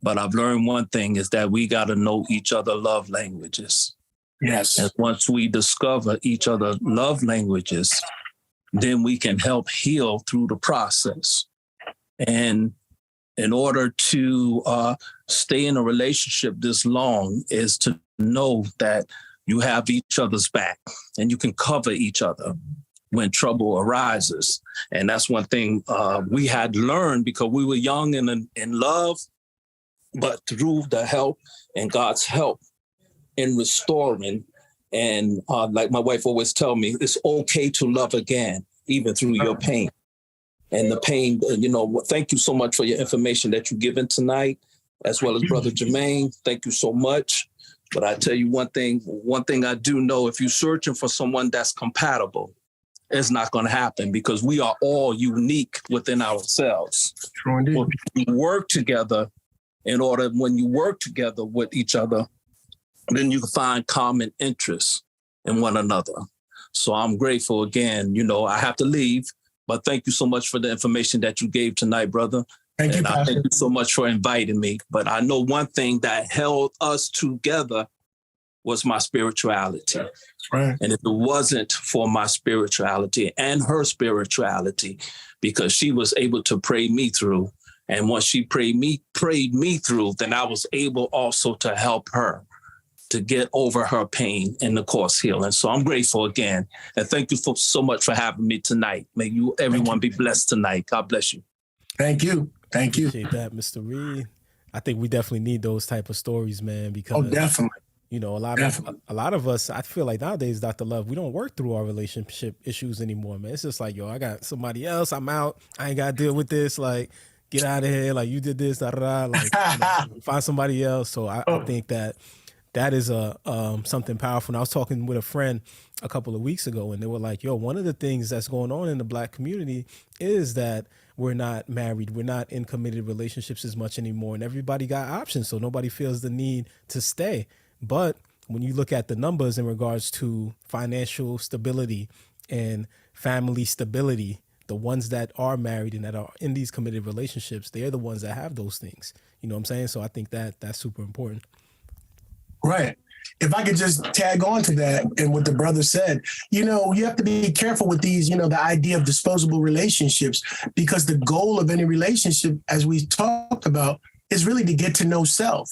But I've learned one thing is that we got to know each other love languages. Yes. And once we discover each other love languages, then we can help heal through the process. And in order to stay in a relationship this long is to know that you have each other's back and you can cover each other when trouble arises. And that's one thing we had learned because we were young and in love, but through the help and God's help in restoring. And like my wife always tell me, it's okay to love again, even through your pain. And the pain, thank you so much for your information that you've given tonight, as well as Brother Jermaine. Thank you so much. But I tell you one thing I do know, if you're searching for someone that's compatible, it's not going to happen because we are all unique within ourselves. True indeed. We work together when you work together with each other, then you can find common interests in one another. So I'm grateful again. I have to leave, but thank you so much for the information that you gave tonight, brother. Thank you, Pastor. Thank you so much for inviting me. But I know one thing that held us together was my spirituality. Right. And if it wasn't for my spirituality and her spirituality, because she was able to pray me through, and once she prayed me through, then I was able also to help her to get over her pain and the course healing. So I'm grateful again. And thank you so much for having me tonight. May everyone be blessed tonight. God bless you. Thank you. Thank you. Appreciate that, Mr. Reed. I think we definitely need those type of stories, man, because definitely. A lot of us, I feel like nowadays, Dr. Love, we don't work through our relationship issues anymore, man. It's just like, I got somebody else. I'm out. I ain't got to deal with this. Like, get out of here. Like, you did this, like, find somebody else. So I think that is something powerful. And I was talking with a friend a couple of weeks ago, and they were like, one of the things that's going on in the Black community is that we're not married. We're not in committed relationships as much anymore. And everybody got options, so nobody feels the need to stay. But when you look at the numbers in regards to financial stability and family stability, the ones that are married and that are in these committed relationships, they're the ones that have those things. You know what I'm saying? So I think that that's super important. Right. If I could just tag on to that and what the brother said, you have to be careful with these, the idea of disposable relationships, because the goal of any relationship, as we talked about, is really to get to know self.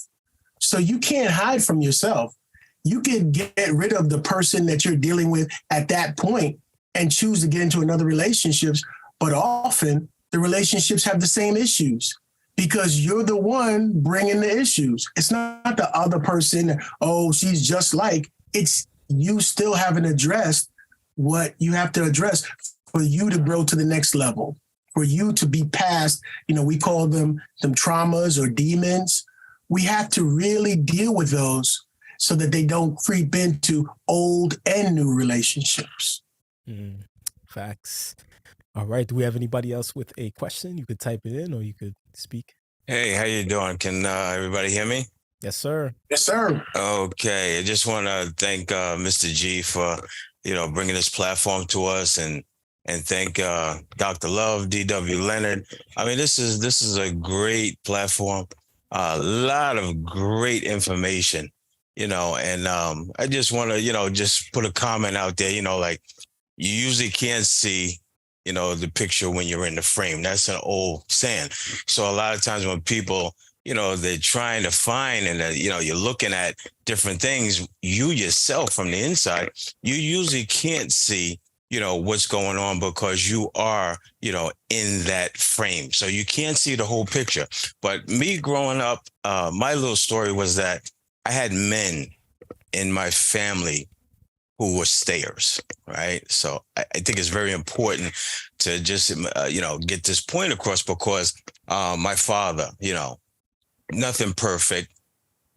So you can't hide from yourself. You can get rid of the person that you're dealing with at that point and choose to get into another relationships. But often the relationships have the same issues, because you're the one bringing the issues. It's not the other person, oh, she's just like, it's you still haven't addressed what you have to address for you to grow to the next level, for you to be past, we call them traumas or demons. We have to really deal with those so that they don't creep into old and new relationships. Facts. All right. Do we have anybody else with a question? You could type it in or you could speak. Hey, how you doing? Can everybody hear me? Yes, sir. Yes, sir. Okay. I just want to thank Mr. G for, bringing this platform to us, and thank Dr. Love, D.W Leonard. I mean, this is a great platform. A lot of great information, and I just want to, just put a comment out there, like, you usually can't see, the picture when you're in the frame. That's an old saying. So a lot of times when people, they're trying to find and, you're looking at different things, you yourself from the inside, you usually can't see, what's going on because you are, in that frame. So you can't see the whole picture. But me growing up, my little story was that I had men in my family who were stayers, right? So I think it's very important to just, get this point across, because my father, nothing perfect,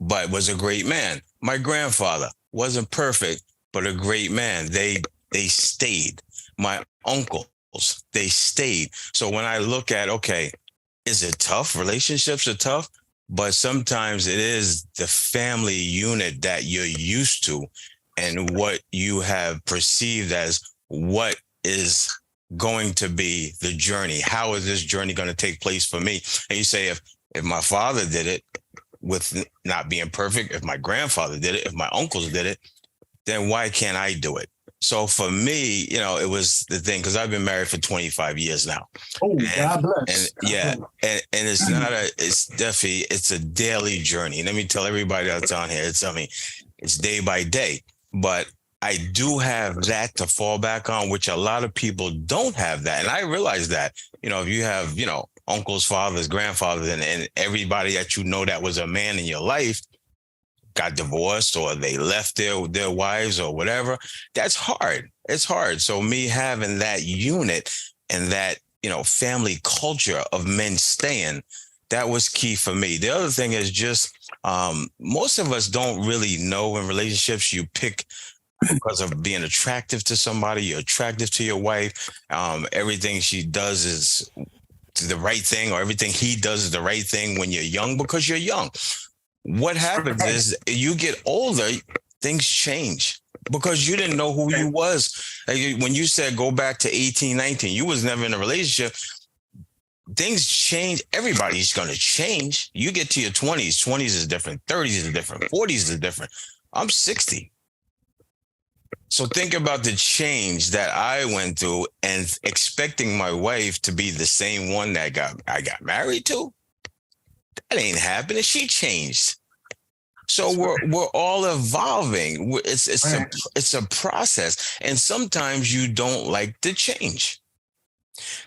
but was a great man. My grandfather wasn't perfect, but a great man. They stayed. My uncles, they stayed. So when I look at, okay, is it tough? Relationships are tough, but sometimes it is the family unit that you're used to and what you have perceived as what is going to be the journey. How is this journey going to take place for me? And you say, if my father did it with not being perfect, if my grandfather did it, if my uncles did it, then why can't I do it? So for me, it was the thing, because I've been married for 25 years now. Oh, God bless. And it's not it's definitely, it's a daily journey. Let me tell everybody that's on here, it's day by day. But I do have that to fall back on, which a lot of people don't have that. And I realize that, if you have, uncles, fathers, grandfathers, and everybody that that was a man in your life got divorced or they left their wives or whatever, that's hard. It's hard. So me having that unit and that, family culture of men staying, that was key for me. The other thing is just, most of us don't really know in relationships you pick because of being attractive to somebody. You're attractive to your wife. Everything she does is the right thing, or everything he does is the right thing when you're young, because you're young. What happens is you get older, things change because you didn't know who you was. When you said go back to 18, 19, you was never in a relationship. Things change. Everybody's going to change. You get to your 20s. 20s is different. 30s is different. 40s is different. I'm 60. So think about the change that I went through and expecting my wife to be the same one that I got married to. That ain't happening. She changed. So we're all evolving. It's a process. And sometimes you don't like the change.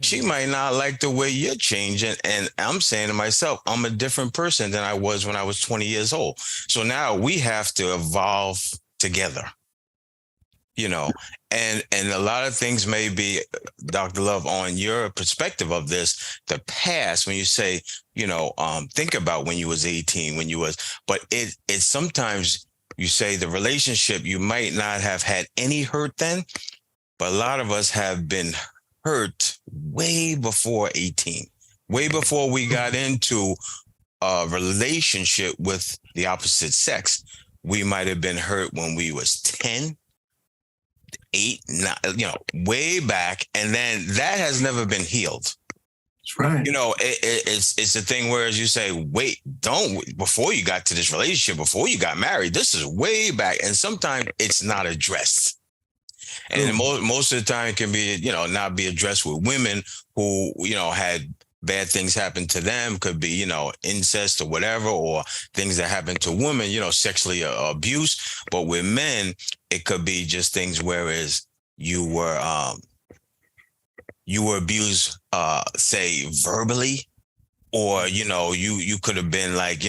She might not like the way you're changing. And I'm saying to myself, I'm a different person than I was when I was 20 years old. So now we have to evolve together, and a lot of things may be, Dr. Love, on your perspective of this, the past, when you say, think about when you was 18, but it's sometimes you say the relationship, you might not have had any hurt then, but a lot of us have been hurt way before 18, way before we got into a relationship with the opposite sex. We might have been hurt when we was 10, 8, 9, way back, and then that has never been healed. That's right. It's a thing where, as you say, wait, before you got to this relationship, before you got married, this is way back, and sometimes it's not addressed. And most of the time it can be, not be addressed with women who, had bad things happen to them, could be, incest or whatever, or things that happen to women, sexually abuse. But with men, it could be just things whereas you were abused, say verbally, or, you could have been like,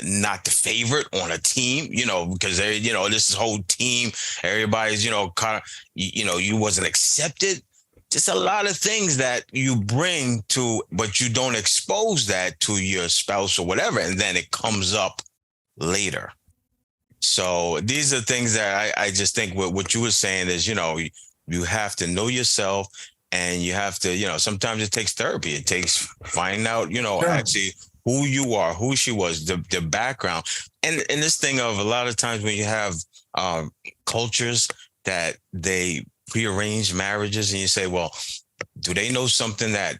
not the favorite on a team, because this whole team, everybody's, kind of, you wasn't accepted. Just a lot of things that you bring to, but you don't expose that to your spouse or whatever. And then it comes up later. So these are things that I just think what you were saying is, you have to know yourself, and you have to, sometimes it takes therapy. It takes finding out, actually who you are, who she was, the background. And this thing of a lot of times when you have cultures that they prearranged marriages, and you say, well, do they know something that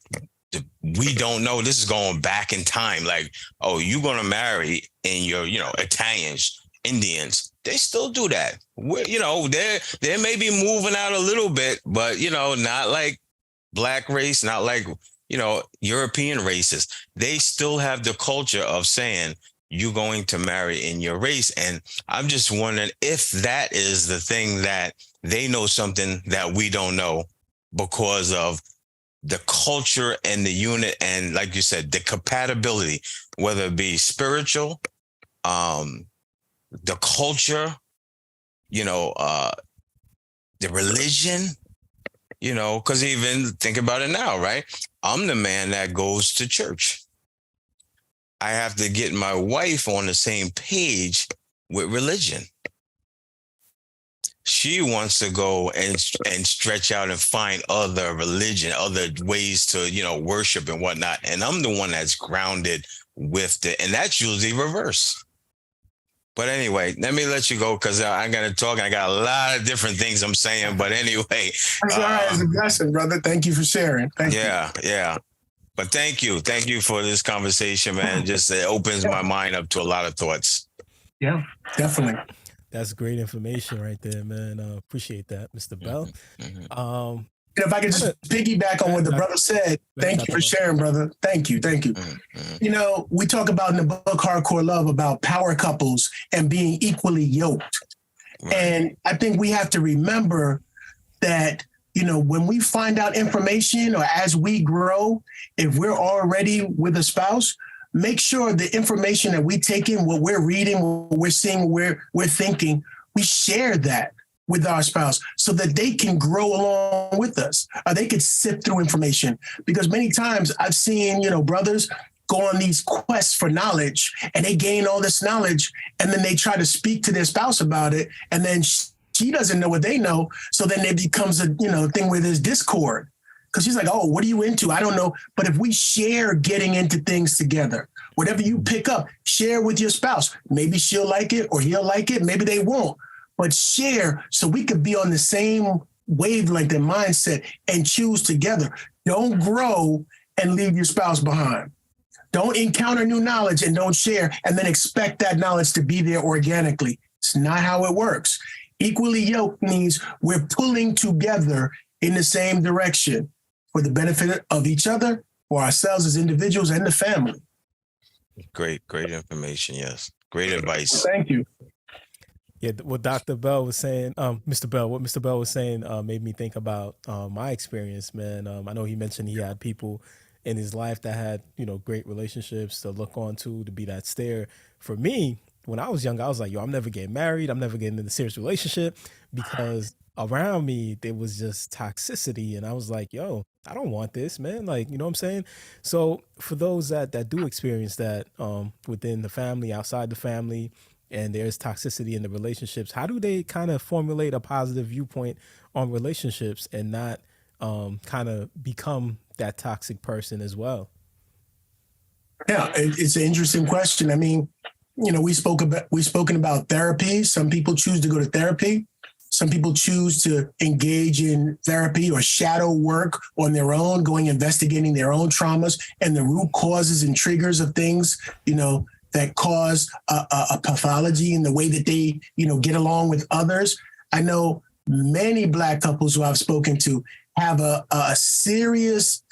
we don't know? This is going back in time. Like, oh, you're going to marry in your, Italians, Indians. They still do that. They may be moving out a little bit, but, not like Black race, not like, European races. They still have the culture of saying you're going to marry in your race. And I'm just wondering if that is the thing that they know something that we don't know because of the culture and the unit. And like you said, the compatibility, whether it be spiritual, the culture, the religion, because even think about it now, right? I'm the man that goes to church. I have to get my wife on the same page with religion. She wants to go and stretch out and find other religion, other ways to, worship and whatnot. And I'm the one that's grounded with and that's usually reverse. But anyway, let me let you go because I'm going to talk. I got a lot of different things I'm saying. But anyway. That's all right. It's a blessing, brother. Thank you for sharing. Thank you. Yeah. But thank you. Thank you for this conversation, man. It opens my mind up to a lot of thoughts. Yeah, definitely. That's great information right there, man. Appreciate that, Mr. Bell. Mm-hmm. If I could just piggyback on what the brother said, thank you for sharing, brother. Thank you. Mm-hmm. We talk about in the book Hardcore Love about power couples and being equally yoked. Right. And I think we have to remember that, when we find out information or as we grow, if we're already with a spouse, make sure the information that we take in, what we're reading, what we're seeing, what we're thinking, we share that with our spouse so that they can grow along with us. They could sift through information, because many times I've seen, brothers go on these quests for knowledge and they gain all this knowledge and then they try to speak to their spouse about it. And then she doesn't know what they know. So then it becomes a, thing where there's discord. Because she's like, oh, what are you into? I don't know. But if we share getting into things together, whatever you pick up, share with your spouse. Maybe she'll like it or he'll like it. Maybe they won't. But share so we could be on the same wavelength and mindset and choose together. Don't grow and leave your spouse behind. Don't encounter new knowledge and don't share and then expect that knowledge to be there organically. It's not how it works. Equally yoked means we're pulling together in the same direction for the benefit of each other, for ourselves as individuals and the family. Great information. Yes. Great advice. Well, thank you. Yeah, what Dr. Bell was saying, what Mr. Bell was saying made me think about my experience, man. I know he mentioned he had people in his life that had, great relationships to look on to be that stair. For me, when I was young, I was like, I'm never getting married. I'm never getting in a serious relationship, because around me, there was just toxicity. And I was like, I don't want this, man. Like, you know what I'm saying? So for those that do experience that within the family, outside the family, and there's toxicity in the relationships, how do they kind of formulate a positive viewpoint on relationships and not kind of become that toxic person as well? Yeah, it's an interesting question. I mean, we've spoken about therapy. Some people choose to go to therapy. Some people choose to engage in therapy or shadow work on their own, going investigating their own traumas and the root causes and triggers of things, that cause a pathology in the way that they, get along with others. I know many Black couples who I've spoken to have a serious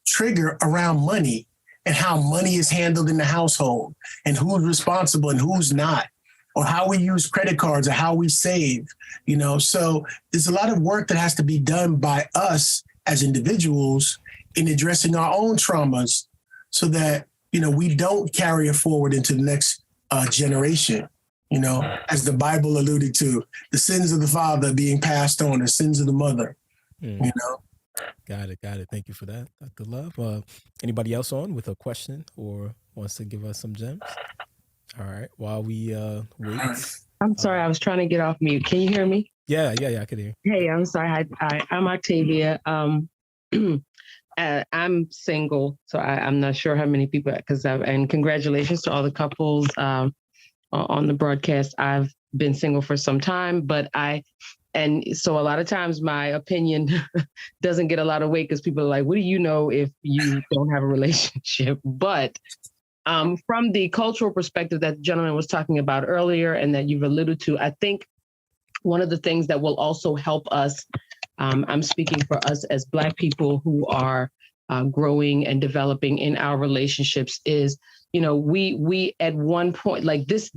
trigger around money and how money is handled in the household and who's responsible and who's not, or how we use credit cards or how we save, So there's a lot of work that has to be done by us as individuals in addressing our own traumas so that, we don't carry it forward into the next generation, as the Bible alluded to, the sins of the father being passed on, the sins of the mother, Got it. Thank you for that, Dr. Love. Anybody else on with a question or wants to give us some gems? All right. While we wait. I'm sorry, I was trying to get off mute. Can you hear me? Yeah, I can hear. Hey, I'm sorry. I'm Octavia. I'm single, so I'm not sure how many people, and congratulations to all the couples on the broadcast. I've been single for some time, and so a lot of times my opinion doesn't get a lot of weight because people are like, what do you know if you don't have a relationship? But from the cultural perspective that the gentleman was talking about earlier and that you've alluded to, I think one of the things that will also help us, I'm speaking for us as Black people who are growing and developing in our relationships is, we at one point, like this,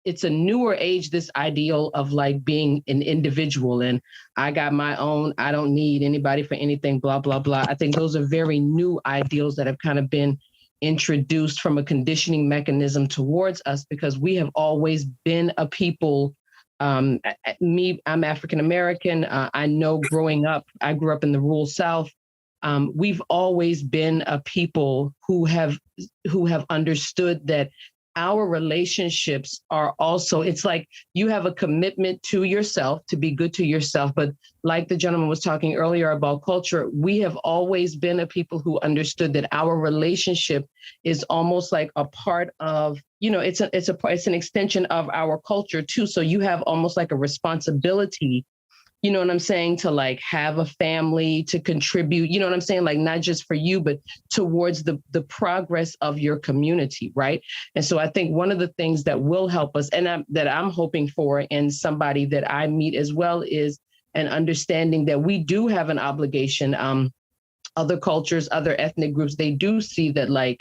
it's a newer age, this ideal of like being an individual and I got my own, I don't need anybody for anything, blah, blah, blah. I think those are very new ideals that have kind of been introduced from a conditioning mechanism towards us because we have always been a people. I'm African-American. I know growing up, I grew up in the rural South. We've always been a people who have understood that our relationships are also, it's like you have a commitment to yourself to be good to yourself. But like the gentleman was talking earlier about culture, we have always been a people who understood that our relationship is almost like a part of, it's an extension of our culture too. So you have almost like a responsibility, you know what I'm saying, to like have a family, to contribute, you know what I'm saying, like not just for you, but towards the progress of your community, right? And so I think one of the things that will help us and that I'm hoping for in somebody that I meet as well is an understanding that we do have an obligation. Other cultures, other ethnic groups, they do see that like,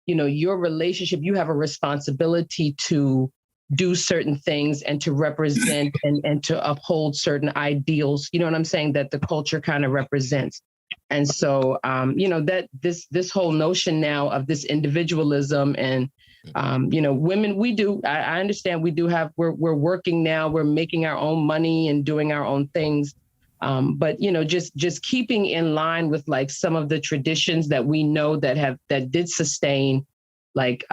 your relationship, you have a responsibility to do certain things and to represent and to uphold certain ideals, you know what I'm saying, that the culture kind of represents. And so, that this whole notion now of this individualism and, women, I understand we're working now, we're making our own money and doing our own things. But, just keeping in line with like some of the traditions that we know that did sustain like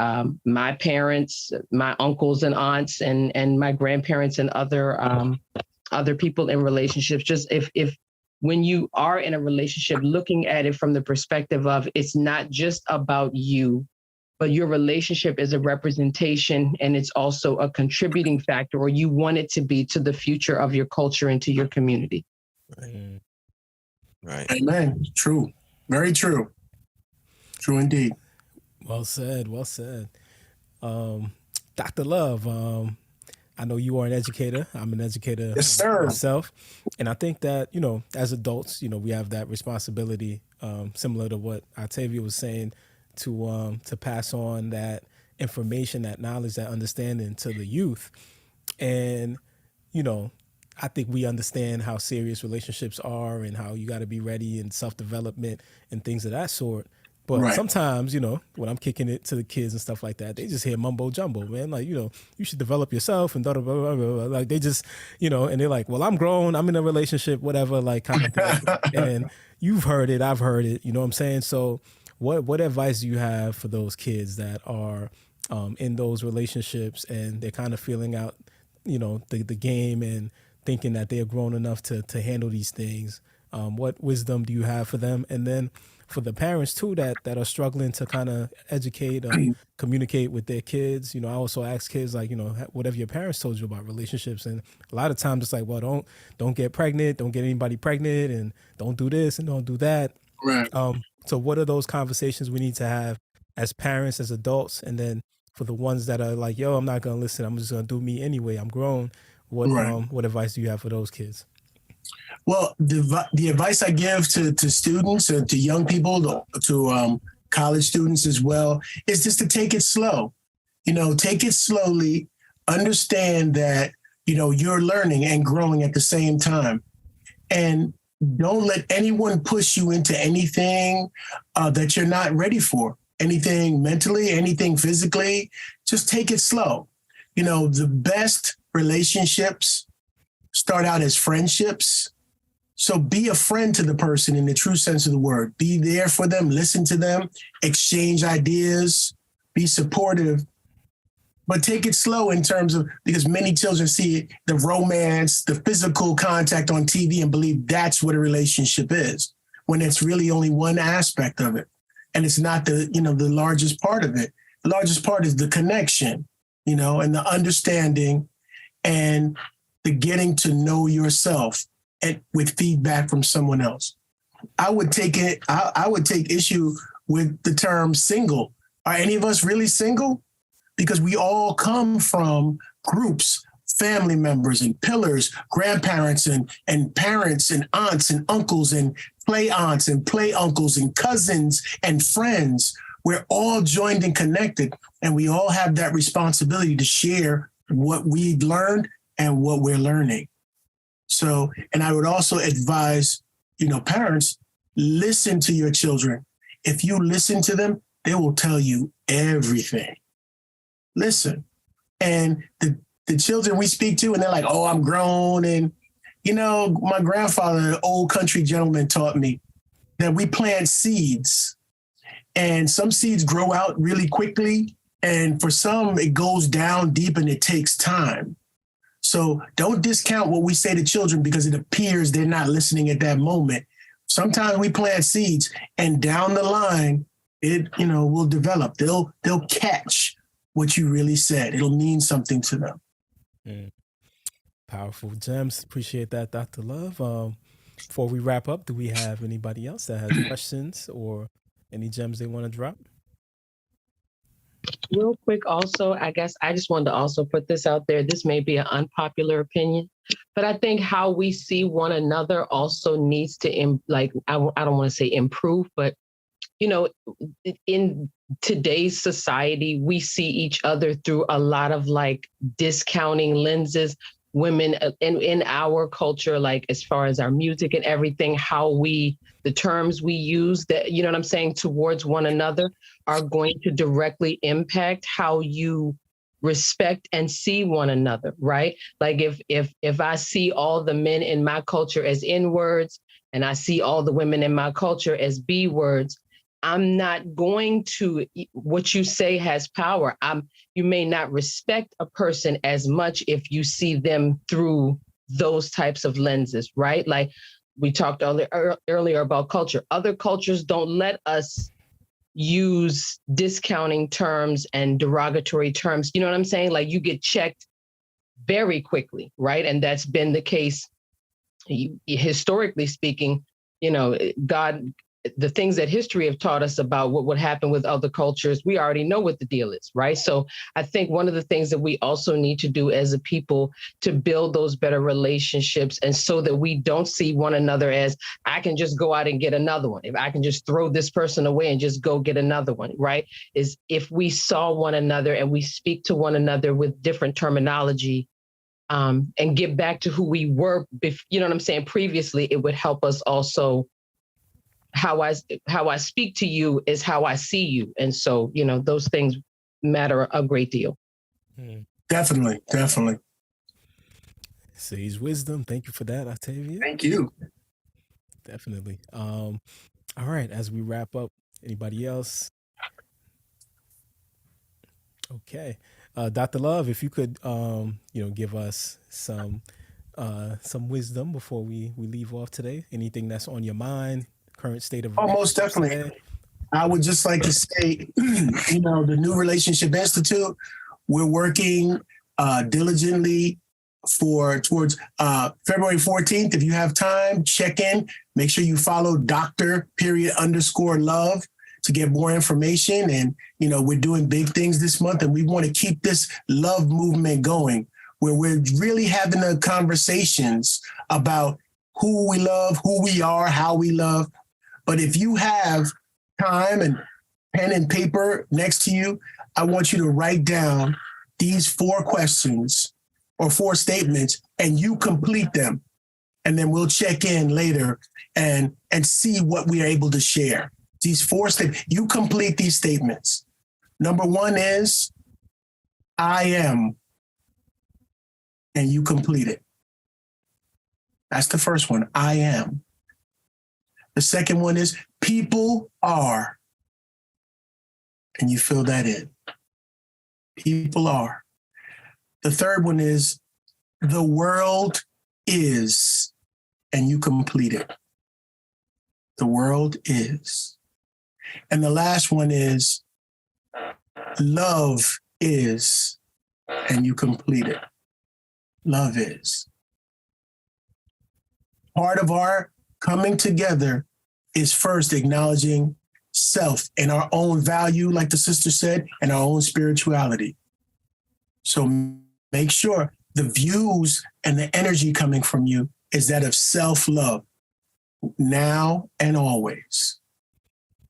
my parents, my uncles and aunts and my grandparents and other people in relationships. Just if when you are in a relationship, looking at it from the perspective of it's not just about you, but your relationship is a representation and it's also a contributing factor, or you want it to be, to the future of your culture and to your community. Right. Amen. True. Very true. True indeed. Well said. Dr. Love, I know you are an educator. I'm an educator myself. And I think that, as adults, we have that responsibility, similar to what Octavia was saying, to pass on that information, that knowledge, that understanding to the youth. And, I think we understand how serious relationships are and how you got to be ready and self-development and things of that sort. But sometimes, when I'm kicking it to the kids and stuff like that, they just hear mumbo jumbo, man. Like, you should develop yourself and blah, blah, blah, blah, blah. Like they just, and they're like, well, I'm grown, I'm in a relationship, whatever, like kind of thing. And you've heard it, I've heard it, you know what I'm saying? So what advice do you have for those kids that are in those relationships and they're kind of feeling out, the game and thinking that they're grown enough to handle these things? What wisdom do you have for them? And then for the parents too that are struggling to kind of educate, communicate with their kids. I also ask kids like, whatever your parents told you about relationships, and a lot of times it's like, well, don't get pregnant, don't get anybody pregnant, and don't do this and don't do that. Right. So what are those conversations we need to have as parents, as adults, and then for the ones that are like, yo, I'm not gonna listen, I'm just gonna do me anyway, I'm grown. What advice do you have for those kids? Well, the advice I give to students and to young people, to college students as well, is just to take it slow. Take it slowly. Understand that, you're learning and growing at the same time. And don't let anyone push you into anything that you're not ready for. Anything mentally, anything physically. Just take it slow. The best relationships start out as friendships. So be a friend to the person in the true sense of the word. Be there for them, listen to them, exchange ideas, be supportive, but take it slow in terms of, because many children see the romance, the physical contact on TV and believe that's what a relationship is, when it's really only one aspect of it. And it's not the largest part of it. The largest part is the connection, and the understanding and the getting to know yourself and with feedback from someone else. I would take issue with the term single. Are any of us really single? Because we all come from groups, family members and pillars, grandparents and parents and aunts and uncles and play aunts and play uncles and cousins and friends. We're all joined and connected, and we all have that responsibility to share what we've learned and what we're learning. So, and I would also advise, parents, listen to your children. If you listen to them, they will tell you everything. Listen. And the children we speak to, and they're like, oh, I'm grown. And, my grandfather, an old country gentleman, taught me that we plant seeds, and some seeds grow out really quickly. And for some, it goes down deep and it takes time. So don't discount what we say to children because it appears they're not listening at that moment. Sometimes we plant seeds, and down the line, it will develop. They'll catch what you really said. It'll mean something to them. Powerful gems. Appreciate that, Dr. Love. Before we wrap up, do we have anybody else that has questions or any gems they want to drop? Real quick, also, I guess I just wanted to also put this out there. This may be an unpopular opinion, but I think how we see one another also needs to, I don't want to say improve, but, in today's society, we see each other through a lot of discounting lenses. Women in our culture, as far as our music and everything, the terms we use that, what I'm saying, towards one another are going to directly impact how you respect and see one another, right? If I see all the men in my culture as N words and I see all the women in my culture as B words, I'm not going to, what you say has power. You may not respect a person as much if you see them through those types of lenses, right? Like we talked earlier about culture. Other cultures don't let us use discounting terms and derogatory terms. You know what I'm saying? Like you get checked very quickly, right? And that's been the case historically speaking. The things that history have taught us about what would happen with other cultures, we already know what the deal is, right? So I think one of the things that we also need to do as a people to build those better relationships, and so that we don't see one another as, I can just go out and get another one. If I can just throw this person away and just go get another one, right? Is if we saw one another and we speak to one another with different terminology, and get back to who we were, previously, it would help us also. How I speak to you is how I see you. And so, those things matter a great deal. Definitely. Sage wisdom. Thank you for that, Octavia. Thank you. Definitely. All right. As we wrap up, anybody else? Okay. Dr. Love, if you could, give us some some wisdom before we leave off today. Anything that's on your mind, current state of most definitely. today? I would just like to say, the New Relationship Institute, we're working diligently towards February 14th. If you have time, check in. Make sure you follow Dr._Love to get more information. And, we're doing big things this month, and we want to keep this love movement going, where we're really having the conversations about who we love, who we are, how we love. But if you have time and pen and paper next to you, I want you to write down these 4 questions or 4 statements, and you complete them. And then we'll check in later and see what we are able to share. These 4 statements, you complete these statements. Number 1 is, I am, and you complete it. That's the first one, I am. The second one is, people are, and you fill that in. People are. The third one is, the world is, and you complete it. The world is. And the last one is, love is, and you complete it. Love is. Part of our coming together is first acknowledging self and our own value, like the sister said, and our own spirituality. So make sure the views and the energy coming from you is that of self-love, now and always.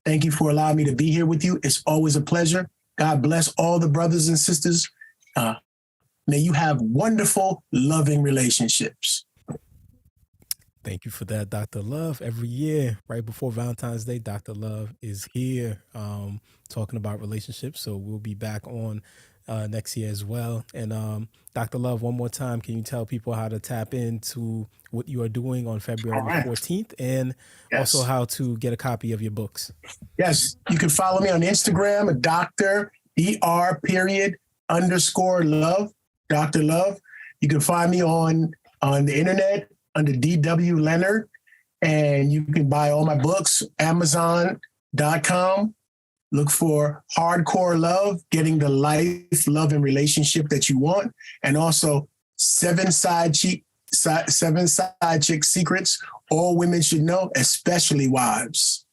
Thank you for allowing me to be here with you. It's always a pleasure. God bless all the brothers and sisters. May you have wonderful, loving relationships. Thank you for that, Dr. Love. Every year, right before Valentine's Day, Dr. Love is here talking about relationships. So we'll be back on next year as well. And Dr. Love, one more time, can you tell people how to tap into what you are doing on February 14th and also how to get a copy of your books? Yes, you can follow me on Instagram, Dr._Love, Dr. Love. You can find me on the internet under D.W Leonard, and you can buy all my books, Amazon.com. Look for Hardcore Love, getting the life, love, and relationship that you want. And also 7 side chick secrets all women should know, especially wives.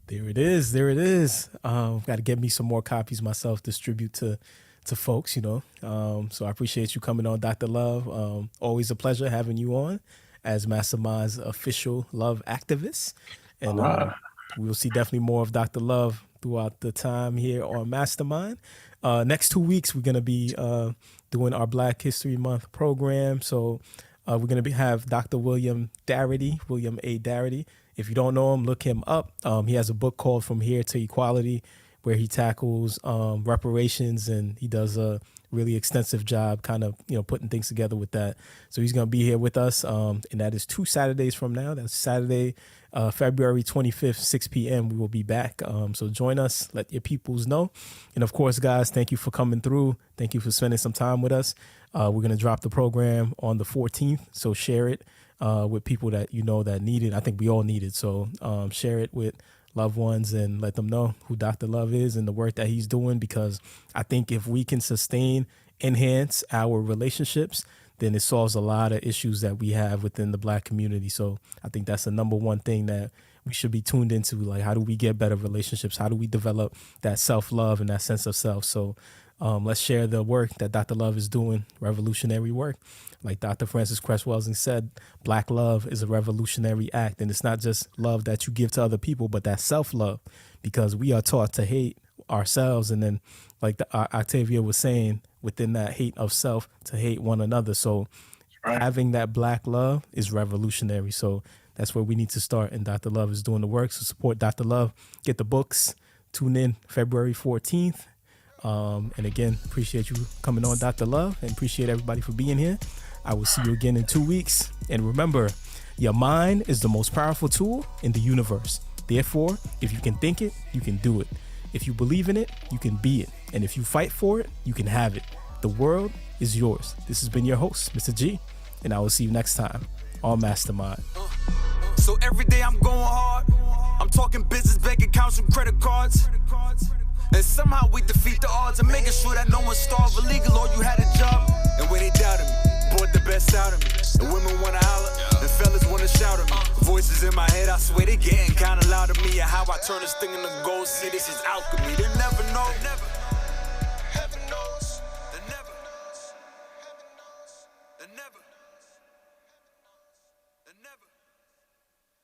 There it is. There it is. Got to get me some more copies myself, distribute to folks, So I appreciate you coming on, Dr. Love. Always a pleasure having you on as MasterMine's official love activist. And we'll see definitely more of Dr. Love throughout the time here on MasterMine. Next 2 weeks, we're going to be doing our Black History Month program. So we're going to have Dr. William A. Darity. If you don't know him, look him up. He has a book called From Here to Equality, where he tackles reparations, and he does a really extensive job kind of, putting things together with that. So he's going to be here with us, and that is 2 Saturdays from now. That's Saturday, February 25th, 6 p.m. We will be back. So join us. Let your peoples know. And of course, guys, thank you for coming through. Thank you for spending some time with us. We're going to drop the program on the 14th, so share it with people that that need it. I think we all need it. So share it with loved ones and let them know who Dr. Love is and the work that he's doing, because I think if we can enhance our relationships, then it solves a lot of issues that we have within the Black community. So I think that's the number one thing that we should be tuned into. Like, how do we get better relationships? How do we develop that self-love and that sense of self? So let's share the work that Dr. Love is doing, revolutionary work. Like Dr. Francis Cresswell said, Black love is a revolutionary act. And it's not just love that you give to other people, but that self-love, because we are taught to hate ourselves. And then, like Octavia was saying, within that hate of self, to hate one another. So having that Black love is revolutionary. So that's where we need to start. And Dr. Love is doing the work. So support Dr. Love. Get the books. Tune in February 14th. And again, appreciate you coming on, Dr. Love, and appreciate everybody for being here. I will see you again in 2 weeks. And remember, your mind is the most powerful tool in the universe. Therefore, if you can think it, you can do it. If you believe in it, you can be it. And if you fight for it, you can have it. The world is yours. This has been your host, Mr. G, and I will see you next time on MasterMind. So every day I'm going hard. I'm talking business, bank accounts, and credit cards. And somehow we defeat the odds and making sure that no one starved illegal or you had a job. And when they doubted me, brought the best out of me. The women wanna holler, the fellas wanna shout at me. Voices in my head, I swear they getting kinda loud at me. And how I turn this thing into gold, see this is alchemy. They never know.